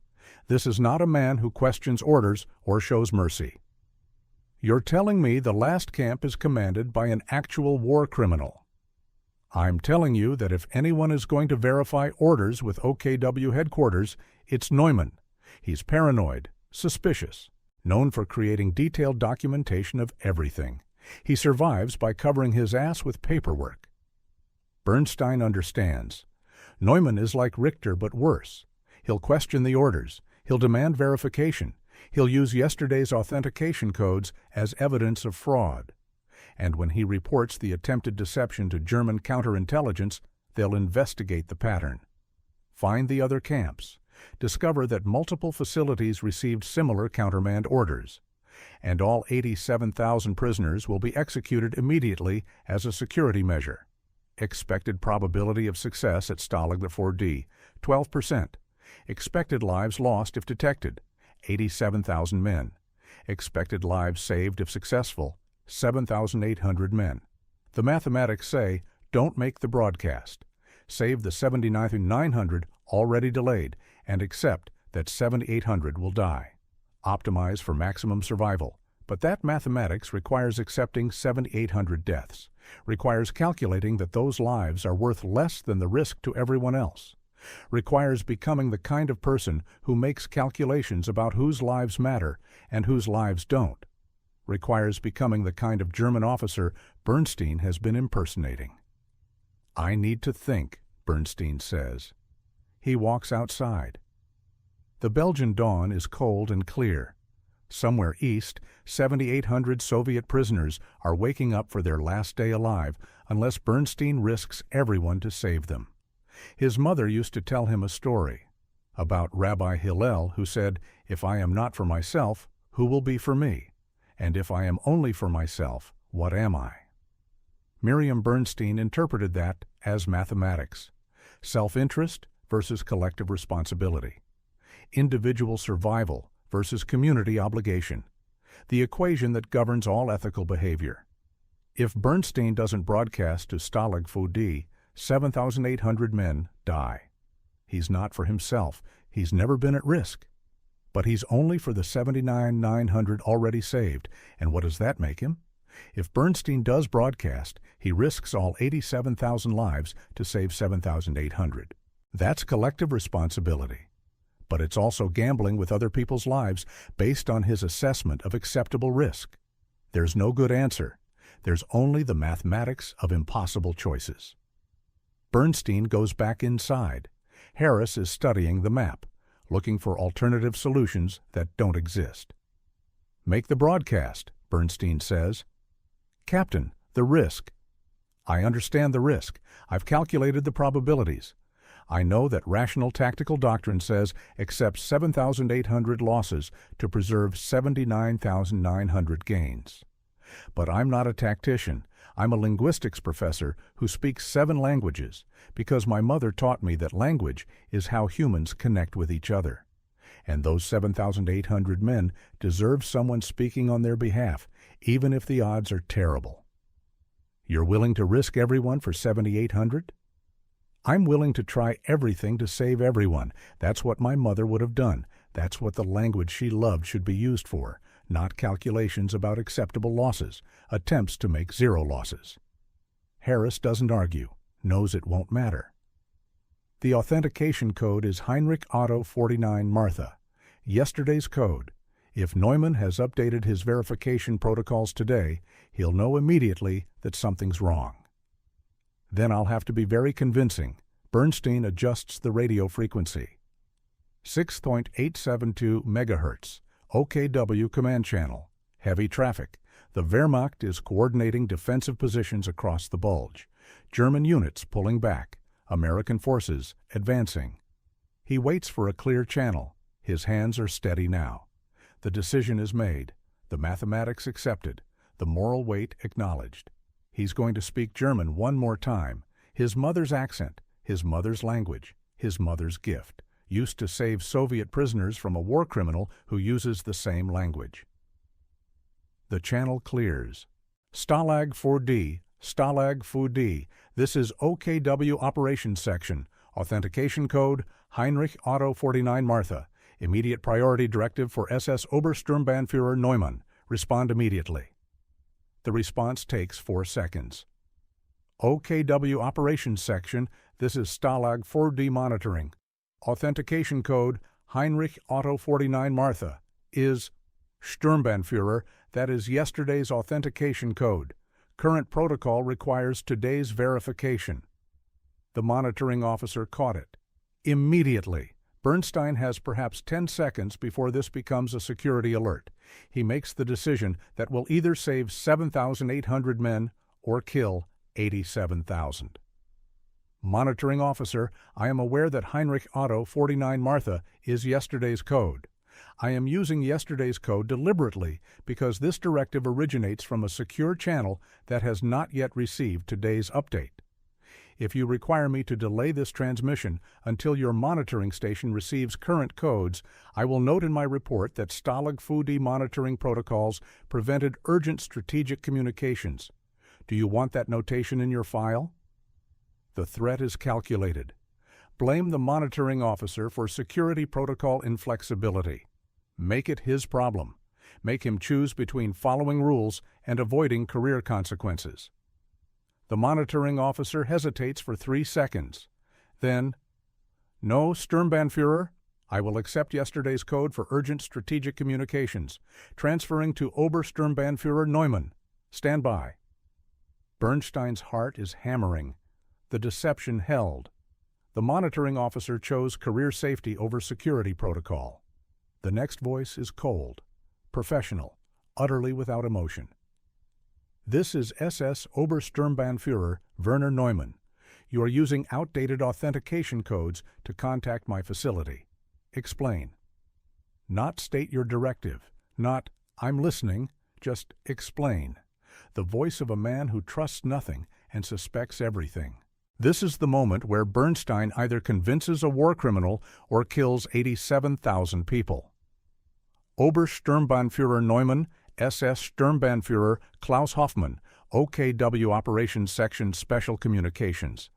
Speaker 1: This is not a man who questions orders or shows mercy. You're telling me the last camp is commanded by an actual war criminal. I'm telling you that if anyone is going to verify orders with OKW headquarters, it's Neumann. He's paranoid, suspicious, known for creating detailed documentation of everything. He survives by covering his ass with paperwork. Bernstein understands. Neumann is like Richter but worse. He'll question the orders. He'll demand verification. He'll use yesterday's authentication codes as evidence of fraud. And when he reports the attempted deception to German counterintelligence, they'll investigate the pattern. Find the other camps. Discover that multiple facilities received similar countermand orders. And all 87,000 prisoners will be executed immediately as a security measure. Expected probability of success at Stalag 4D, 12%. Expected lives lost if detected, 87,000 men. Expected lives saved if successful, 7,800 men. The mathematics say, don't make the broadcast. Save the 79,900 already delayed and accept that 7,800 will die. Optimize for maximum survival. But that mathematics requires accepting 7,800 deaths, requires calculating that those lives are worth less than the risk to everyone else, requires becoming the kind of person who makes calculations about whose lives matter and whose lives don't, requires becoming the kind of German officer Bernstein has been impersonating. I need to think, Bernstein says. He walks outside. The Belgian dawn is cold and clear. Somewhere east, 7,800 Soviet prisoners are waking up for their last day alive unless Bernstein risks everyone to save them. His mother used to tell him a story about Rabbi Hillel, who said, "If I am not for myself, who will be for me? And if I am only for myself, what am I?" Miriam Bernstein interpreted that as mathematics. Self-interest versus collective responsibility. Individual survival versus community obligation. The equation that governs all ethical behavior. If Bernstein doesn't broadcast to Stalag 4D, 7,800 men die. He's not for himself. He's never been at risk. But he's only for the 79,900 already saved. And what does that make him? If Bernstein does broadcast, he risks all 87,000 lives to save 7,800. That's collective responsibility. But it's also gambling with other people's lives based on his assessment of acceptable risk. There's no good answer. There's only the mathematics of impossible choices. Bernstein goes back inside. Harris is studying the map, looking for alternative solutions that don't exist. "Make the broadcast," Bernstein says. "Captain, the risk." "I understand the risk. I've calculated the probabilities. I know that rational tactical doctrine says accept 7,800 losses to preserve 79,900 gains. But I'm not a tactician. I'm a linguistics professor who speaks 7 languages because my mother taught me that language is how humans connect with each other. And those 7,800 men deserve someone speaking on their behalf, even if the odds are terrible." "You're willing to risk everyone for 7,800? "I'm willing to try everything to save everyone. That's what my mother would have done. That's what the language she loved should be used for, not calculations about acceptable losses, attempts to make 0 losses." Harris doesn't argue, knows it won't matter. The authentication code is Heinrich Otto 49 Martha, yesterday's code. If Neumann has updated his verification protocols today, he'll know immediately that something's wrong. Then I'll have to be very convincing. Bernstein adjusts the radio frequency. 6.872 megahertz, OKW command channel, heavy traffic. The Wehrmacht is coordinating defensive positions across the Bulge. German units pulling back, American forces advancing. He waits for a clear channel. His hands are steady now. The decision is made, the mathematics accepted, the moral weight acknowledged. He's going to speak German one more time, his mother's accent, his mother's language, his mother's gift, used to save Soviet prisoners from a war criminal who uses the same language. The channel clears. "Stalag 4D, Stalag 4D, this is OKW Operations Section, authentication code Heinrich Otto 49 Martha, immediate priority directive for SS Obersturmbannführer Neumann, respond immediately." The response takes 4 seconds. OKW Operations Section, this is Stalag 4D monitoring. Authentication code Heinrich Otto 49 Martha is Sturmbannführer, that is yesterday's authentication code. Current protocol requires today's verification. The monitoring officer caught it. Immediately. Bernstein has perhaps 10 seconds before this becomes a security alert. He makes the decision that will either save 7,800 men or kill 87,000. Monitoring officer, I am aware that Heinrich Otto 49 Martha is yesterday's code. I am using yesterday's code deliberately because this directive originates from a secure channel that has not yet received today's update. If you require me to delay this transmission until your monitoring station receives current codes, I will note in my report that Stalag Fudi monitoring protocols prevented urgent strategic communications. Do you want that notation in your file? The threat is calculated. Blame the monitoring officer for security protocol inflexibility. Make it his problem. Make him choose between following rules and avoiding career consequences. The monitoring officer hesitates for 3 seconds. Then, "No, Sturmbannführer, I will accept yesterday's code for urgent strategic communications. Transferring to Obersturmbannführer Neumann. Stand by." Bernstein's heart is hammering. The deception held. The monitoring officer chose career safety over security protocol. The next voice is cold, professional, utterly without emotion. "This is SS Obersturmbannführer Werner Neumann. You are using outdated authentication codes to contact my facility. Explain." Not state your directive, not "I'm listening," just explain. The voice of a man who trusts nothing and suspects everything. This is the moment where Bernstein either convinces a war criminal or kills 87,000 people. Obersturmbannführer Neumann, SS Sturmbannführer Klaus Hoffmann, OKW Operations Section Special Communications.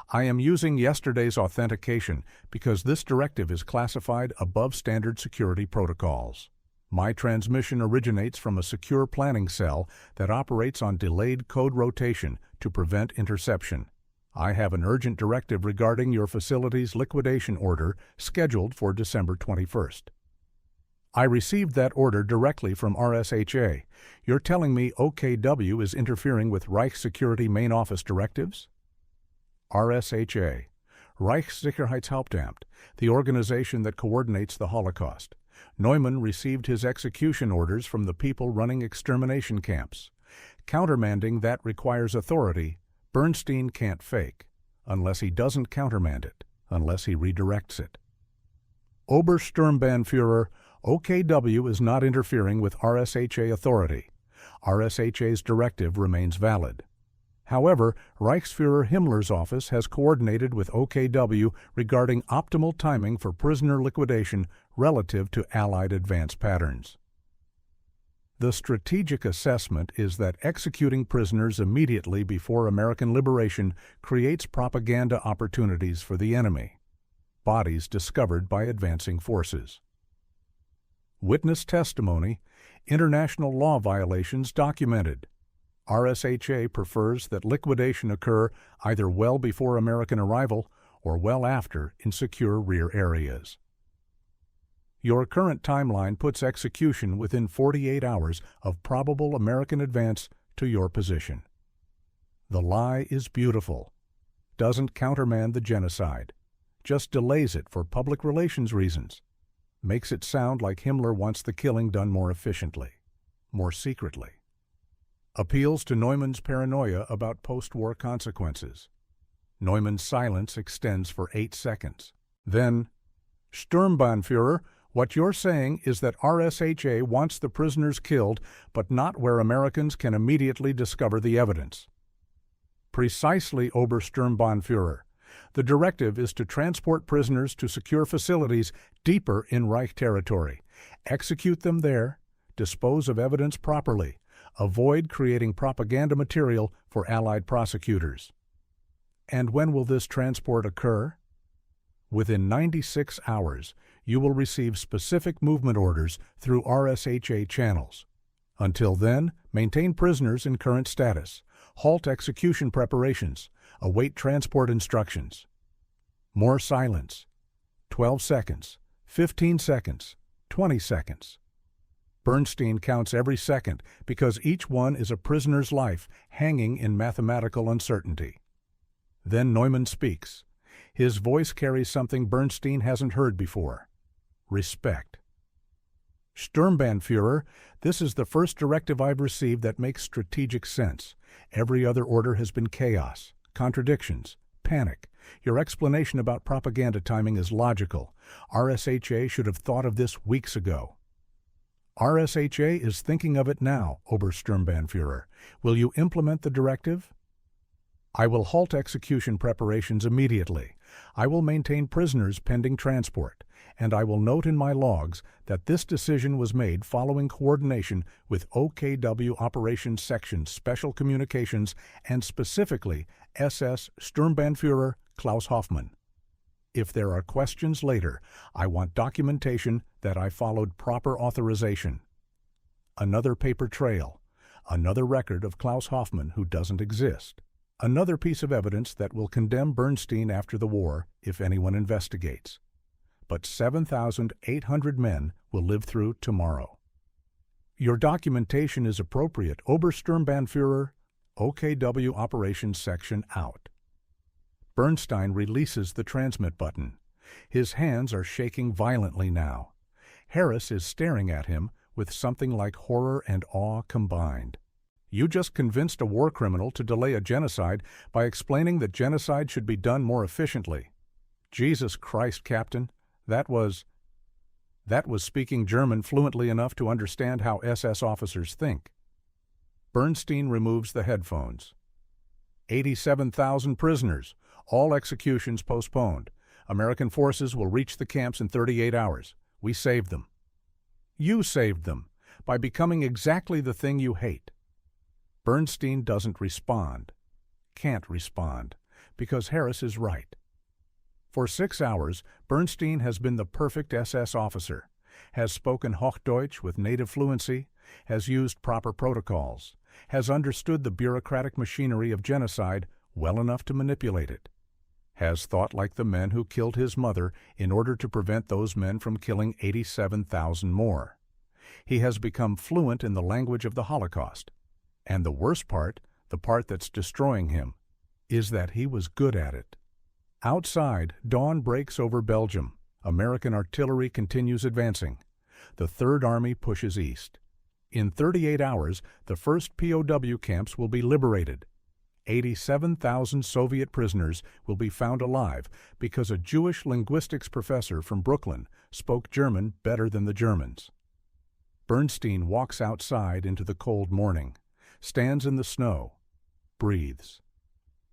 Speaker 1: I am using yesterday's authentication because this directive is classified above standard security protocols. My transmission originates from a secure planning cell that operates on delayed code rotation to prevent interception. I have an urgent directive regarding your facility's liquidation order scheduled for December 21st. I received that order directly from RSHA. You're telling me OKW is interfering with Reich Security Main Office directives? RSHA, Reichssicherheitshauptamt, the organization that coordinates the Holocaust. Neumann received his execution orders from the people running extermination camps. Countermanding that requires authority. Bernstein can't fake, unless he doesn't countermand it, unless he redirects it. Obersturmbannführer, OKW is not interfering with RSHA authority. RSHA's directive remains valid. However, Reichsführer Himmler's office has coordinated with OKW regarding optimal timing for prisoner liquidation relative to Allied advance patterns. The strategic assessment is that executing prisoners immediately before American liberation creates propaganda opportunities for the enemy. Bodies discovered by advancing forces. Witness testimony, international law violations documented. RSHA prefers that liquidation occur either well before American arrival or well after in secure rear areas. Your current timeline puts execution within 48 hours of probable American advance to your position. The lie is beautiful, doesn't countermand the genocide, just delays it for public relations reasons, makes it sound like Himmler wants the killing done more efficiently, more secretly. Appeals to Neumann's paranoia about post-war consequences. Neumann's silence extends for 8 seconds. Then, Sturmbannführer, what you're saying is that RSHA wants the prisoners killed, but not where Americans can immediately discover the evidence. Precisely, Obersturmbannführer. The directive is to transport prisoners to secure facilities deeper in Reich territory, execute them there, dispose of evidence properly, avoid creating propaganda material for Allied prosecutors. And when will this transport occur? Within 96 hours, you will receive specific movement orders through RSHA channels. Until then, maintain prisoners in current status, halt execution preparations, await transport instructions. More silence. 12 seconds, 15 seconds, 20 seconds. Bernstein counts every second because each one is a prisoner's life hanging in mathematical uncertainty. Then Neumann speaks. His voice carries something Bernstein hasn't heard before: respect. Sturmbannführer, this is the first directive I've received that makes strategic sense. Every other order has been chaos, contradictions, panic. Your explanation about propaganda timing is logical. RSHA should have thought of this weeks ago. RSHA is thinking of it now, Obersturmbannführer. Will you implement the directive? I will halt execution preparations immediately. I will maintain prisoners pending transport, and I will note in my logs that this decision was made following coordination with OKW Operations Section Special Communications and specifically SS Sturmbannführer Klaus Hoffmann. If there are questions later, I want documentation that I followed proper authorization. Another paper trail, another record of Klaus Hoffmann who doesn't exist. Another piece of evidence that will condemn Bernstein after the war if anyone investigates. But 7,800 men will live through tomorrow. Your documentation is appropriate, Obersturmbannführer, OKW Operations Section out. Bernstein releases the transmit button. His hands are shaking violently now. Harris is staring at him with something like horror and awe combined. You just convinced a war criminal to delay a genocide by explaining that genocide should be done more efficiently. Jesus Christ, Captain, that was speaking German fluently enough to understand how SS officers think. Bernstein removes the headphones. 87,000 prisoners, all executions postponed. American forces will reach the camps in 38 hours. We saved them. You saved them by becoming exactly the thing you hate. Bernstein doesn't respond, can't respond, because Harris is right. For 6 hours, Bernstein has been the perfect SS officer, has spoken Hochdeutsch with native fluency, has used proper protocols, has understood the bureaucratic machinery of genocide well enough to manipulate it, has thought like the men who killed his mother in order to prevent those men from killing 87,000 more. He has become fluent in the language of the Holocaust. And the worst part, the part that's destroying him, is that he was good at it. Outside, dawn breaks over Belgium. American artillery continues advancing. The Third Army pushes east. In 38 hours, the first POW camps will be liberated. 87,000 Soviet prisoners will be found alive because a Jewish linguistics professor from Brooklyn spoke German better than the Germans. Bernstein walks outside into the cold morning, stands in the snow, breathes.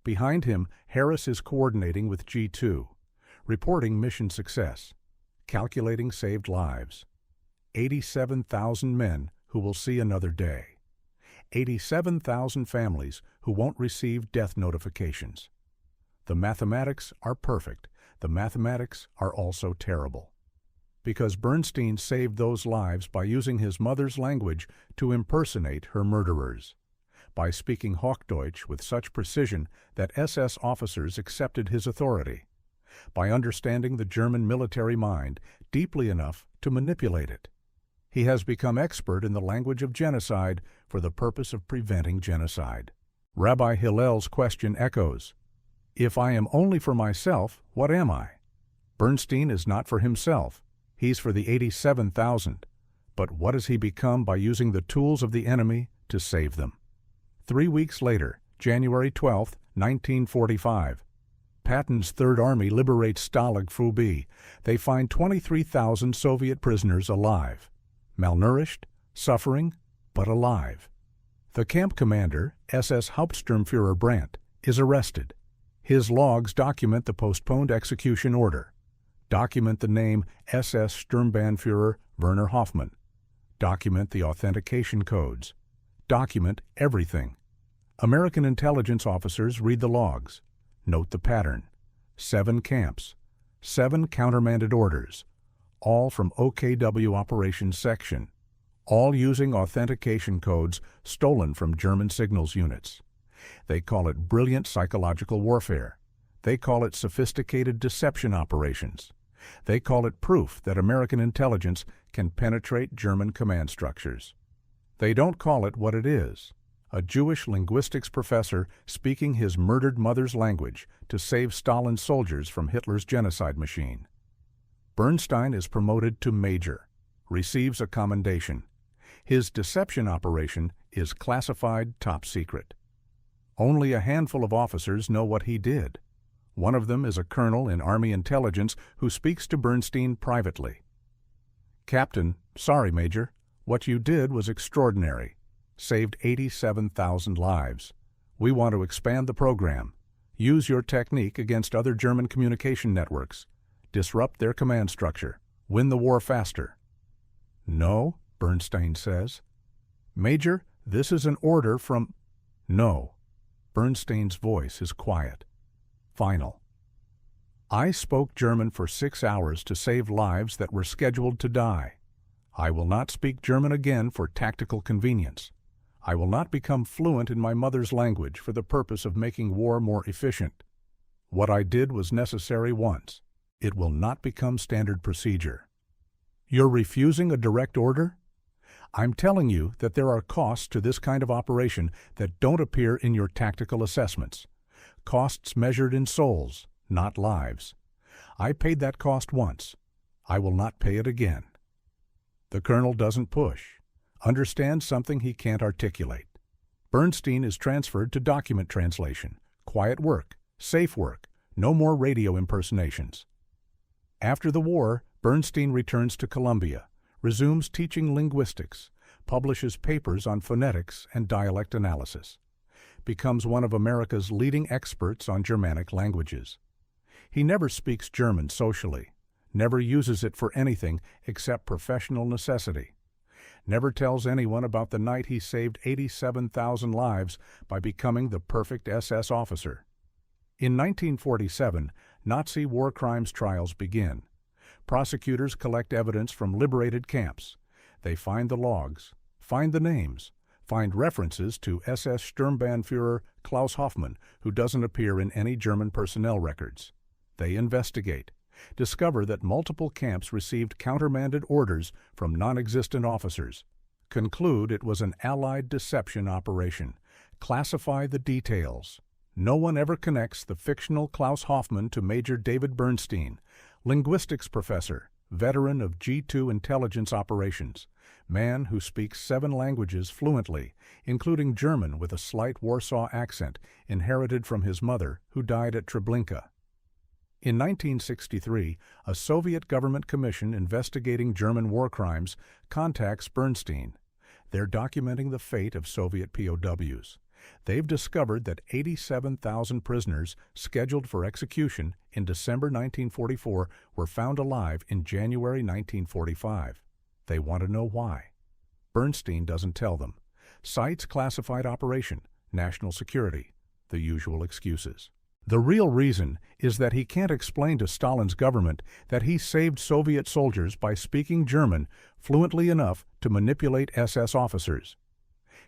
Speaker 1: Behind him, Harris is coordinating with G2, reporting mission success, calculating saved lives. 87,000 men who will see another day. 87,000 families who won't receive death notifications. The mathematics are perfect. The mathematics are also terrible. Because Bernstein saved those lives by using his mother's language to impersonate her murderers, by speaking Hochdeutsch with such precision that SS officers accepted his authority, by understanding the German military mind deeply enough to manipulate it. He has become expert in the language of genocide for the purpose of preventing genocide. Rabbi Hillel's question echoes, "If I am only for myself, what am I?" Bernstein is not for himself. He's for the 87,000. But what has he become by using the tools of the enemy to save them? 3 weeks later, January 12, 1945, Patton's Third Army liberates Stalag Fubi. They find 23,000 Soviet prisoners alive, malnourished, suffering, but alive. The camp commander, SS Hauptsturmführer Brandt, is arrested. His logs document the postponed execution order, document the name SS Sturmbannführer Werner Hoffmann, document the authentication codes, document everything. American intelligence officers read the logs, note the pattern. 7 camps, 7 countermanded orders, all from OKW Operations Section, all using authentication codes stolen from German signals units. They call it brilliant psychological warfare. They call it sophisticated deception operations. They call it proof that American intelligence can penetrate German command structures. They don't call it what it is: a Jewish linguistics professor speaking his murdered mother's language to save Stalin's soldiers from Hitler's genocide machine. Bernstein is promoted to major, receives a commendation. His deception operation is classified top secret. Only a handful of officers know what he did. One of them is a colonel in Army intelligence who speaks to Bernstein privately. "Captain, sorry, Major, what you did was extraordinary. Saved 87,000 lives. We want to expand the program. Use your technique against other German communication networks. Disrupt their command structure. Win the war faster." "No," Bernstein says. "Major, this is an order from—" "No." Bernstein's voice is quiet, final. "I spoke German for 6 hours to save lives that were scheduled to die. I will not speak German again for tactical convenience. I will not become fluent in my mother's language for the purpose of making war more efficient. What I did was necessary once. It will not become standard procedure." "You're refusing a direct order?" "I'm telling you that there are costs to this kind of operation that don't appear in your tactical assessments. Costs measured in souls, not lives. I paid that cost once. I will not pay it again." The colonel doesn't push, understands something he can't articulate. Bernstein is transferred to document translation, quiet work, safe work, no more radio impersonations. After the war, Bernstein returns to Columbia, resumes teaching linguistics, publishes papers on phonetics and dialect analysis, becomes one of America's leading experts on Germanic languages. He never speaks German socially, never uses it for anything except professional necessity, never tells anyone about the night he saved 87,000 lives by becoming the perfect SS officer. In 1947, Nazi war crimes trials begin. Prosecutors collect evidence from liberated camps. They find the logs, find the names, find references to SS Sturmbannführer Klaus Hoffmann, who doesn't appear in any German personnel records. They investigate, discover that multiple camps received countermanded orders from non-existent officers, conclude it was an Allied deception operation, classify the details. No one ever connects the fictional Klaus Hoffmann to Major David Bernstein, linguistics professor, veteran of G2 intelligence operations, man who speaks 7 languages fluently, including German with a slight Warsaw accent inherited from his mother, who died at Treblinka. In 1963, a Soviet government commission investigating German war crimes contacts Bernstein. They're documenting the fate of Soviet POWs. They've discovered that 87,000 prisoners scheduled for execution in December 1944 were found alive in January 1945. They want to know why. Bernstein doesn't tell them. Cites classified operation, national security, the usual excuses. The real reason is that he can't explain to Stalin's government that he saved Soviet soldiers by speaking German fluently enough to manipulate SS officers.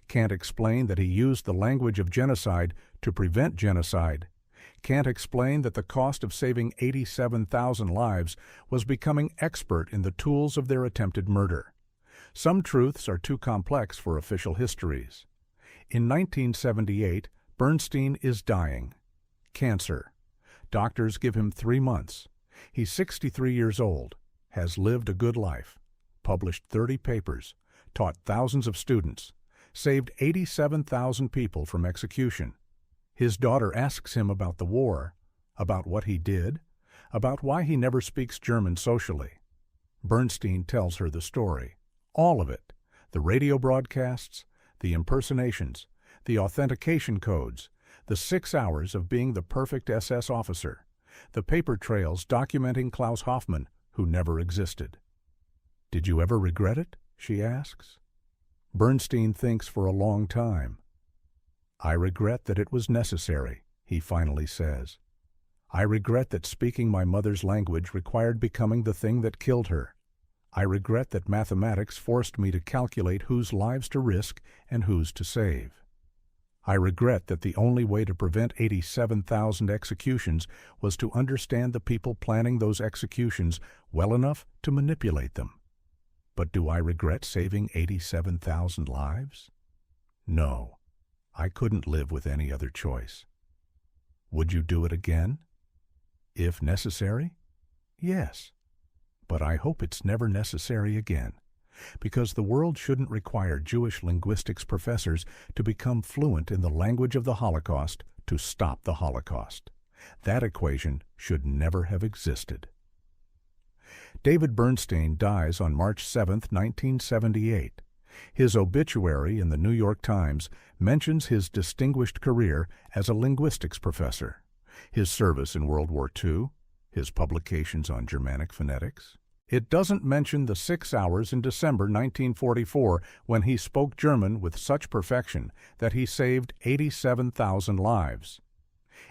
Speaker 1: Can't explain that he used the language of genocide to prevent genocide. Can't explain that the cost of saving 87,000 lives was becoming expert in the tools of their attempted murder. Some truths are too complex for official histories. In 1978, Bernstein is dying. Cancer. Doctors give him 3 months. He's 63 years old, has lived a good life, published 30 papers, taught thousands of students, saved 87,000 people from execution. His daughter asks him about the war, about what he did, about why he never speaks German socially. Bernstein tells her the story, all of it, the radio broadcasts, the impersonations, the authentication codes, the 6 hours of being the perfect SS officer, the paper trails documenting Klaus Hoffmann, who never existed. "Did you ever regret it?" she asks. Bernstein thinks for a long time. "I regret that it was necessary," he finally says. "I regret that speaking my mother's language required becoming the thing that killed her. I regret that mathematics forced me to calculate whose lives to risk and whose to save. I regret that the only way to prevent 87,000 executions was to understand the people planning those executions well enough to manipulate them. But do I regret saving 87,000 lives? No, I couldn't live with any other choice. Would you do it again? If necessary? Yes. But I hope it's never necessary again, because the world shouldn't require Jewish linguistics professors to become fluent in the language of the Holocaust to stop the Holocaust. That equation should never have existed. David Bernstein dies on March 7, 1978. His obituary in the New York Times mentions his distinguished career as a linguistics professor, his service in World War II, his publications on Germanic phonetics. It doesn't mention the 6 hours in December 1944 when he spoke German with such perfection that he saved 87,000 lives.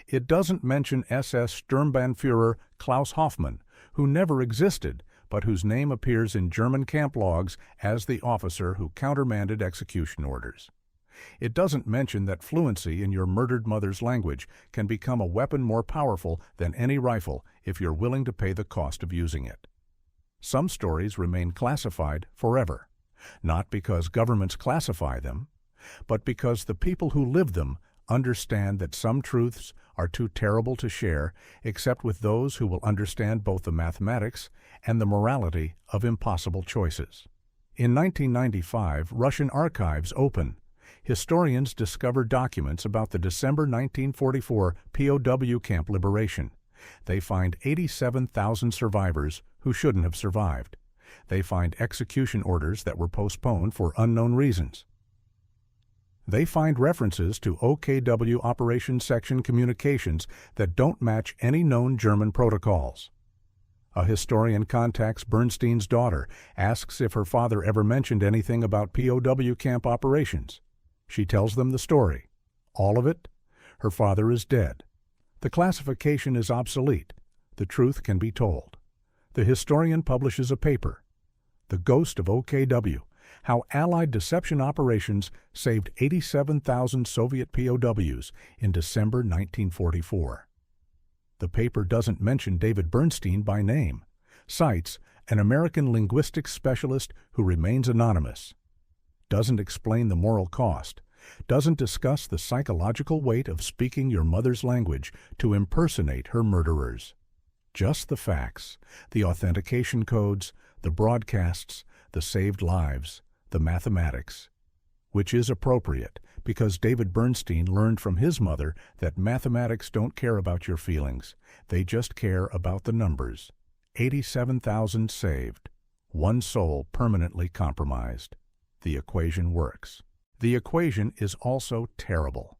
Speaker 1: It doesn't mention SS Sturmbannführer Klaus Hoffmann, who never existed, but whose name appears in German camp logs as the officer who countermanded execution orders. It doesn't mention that fluency in your murdered mother's language can become a weapon more powerful than any rifle if you're willing to pay the cost of using it. Some stories remain classified forever, not because governments classify them, but because the people who live them understand that some truths are too terrible to share except with those who will understand both the mathematics and the morality of impossible choices. In 1995, Russian archives open. Historians discover documents about the December 1944 POW camp liberation. They find 87,000 survivors who shouldn't have survived. They find execution orders that were postponed for unknown reasons. They find references to OKW Operations Section communications that don't match any known German protocols. A historian contacts Bernstein's daughter, asks if her father ever mentioned anything about POW camp operations. She tells them the story. All of it? Her father is dead. The classification is obsolete. The truth can be told. The historian publishes a paper, The Ghost of OKW, How Allied Deception Operations Saved 87,000 Soviet POWs in December 1944. The paper doesn't mention David Bernstein by name, cites an American linguistics specialist who remains anonymous, doesn't explain the moral cost, doesn't discuss the psychological weight of speaking your mother's language to impersonate her murderers. Just the facts, the authentication codes, the broadcasts, the saved lives, the mathematics, which is appropriate because David Bernstein learned from his mother that mathematics don't care about your feelings. They just care about the numbers. 87,000 saved. One soul permanently compromised. The equation works. The equation is also terrible.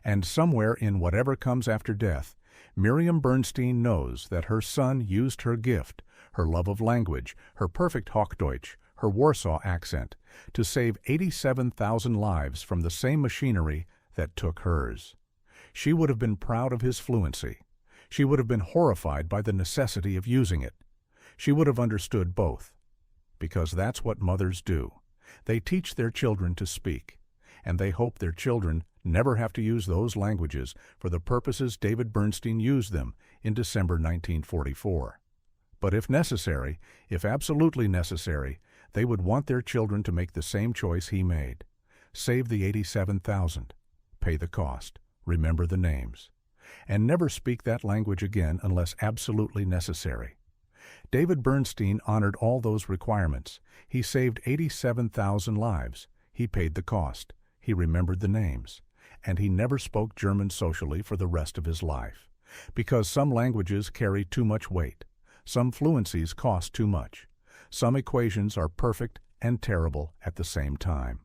Speaker 1: And somewhere in whatever comes after death, Miriam Bernstein knows that her son used her gift, her love of language, her perfect Hochdeutsch, her Warsaw accent, to save 87,000 lives from the same machinery that took hers. She would have been proud of his fluency. She would have been horrified by the necessity of using it. She would have understood both. Because that's what mothers do. They teach their children to speak, and they hope their children never have to use those languages for the purposes David Bernstein used them in December 1944. But if necessary, if absolutely necessary, they would want their children to make the same choice he made. Save the 87,000. Pay the cost. Remember the names. And never speak that language again unless absolutely necessary. David Bernstein honored all those requirements. He saved 87,000 lives. He paid the cost. He remembered the names. And he never spoke German socially for the rest of his life. Because some languages carry too much weight. Some fluencies cost too much. Some equations are perfect and terrible at the same time.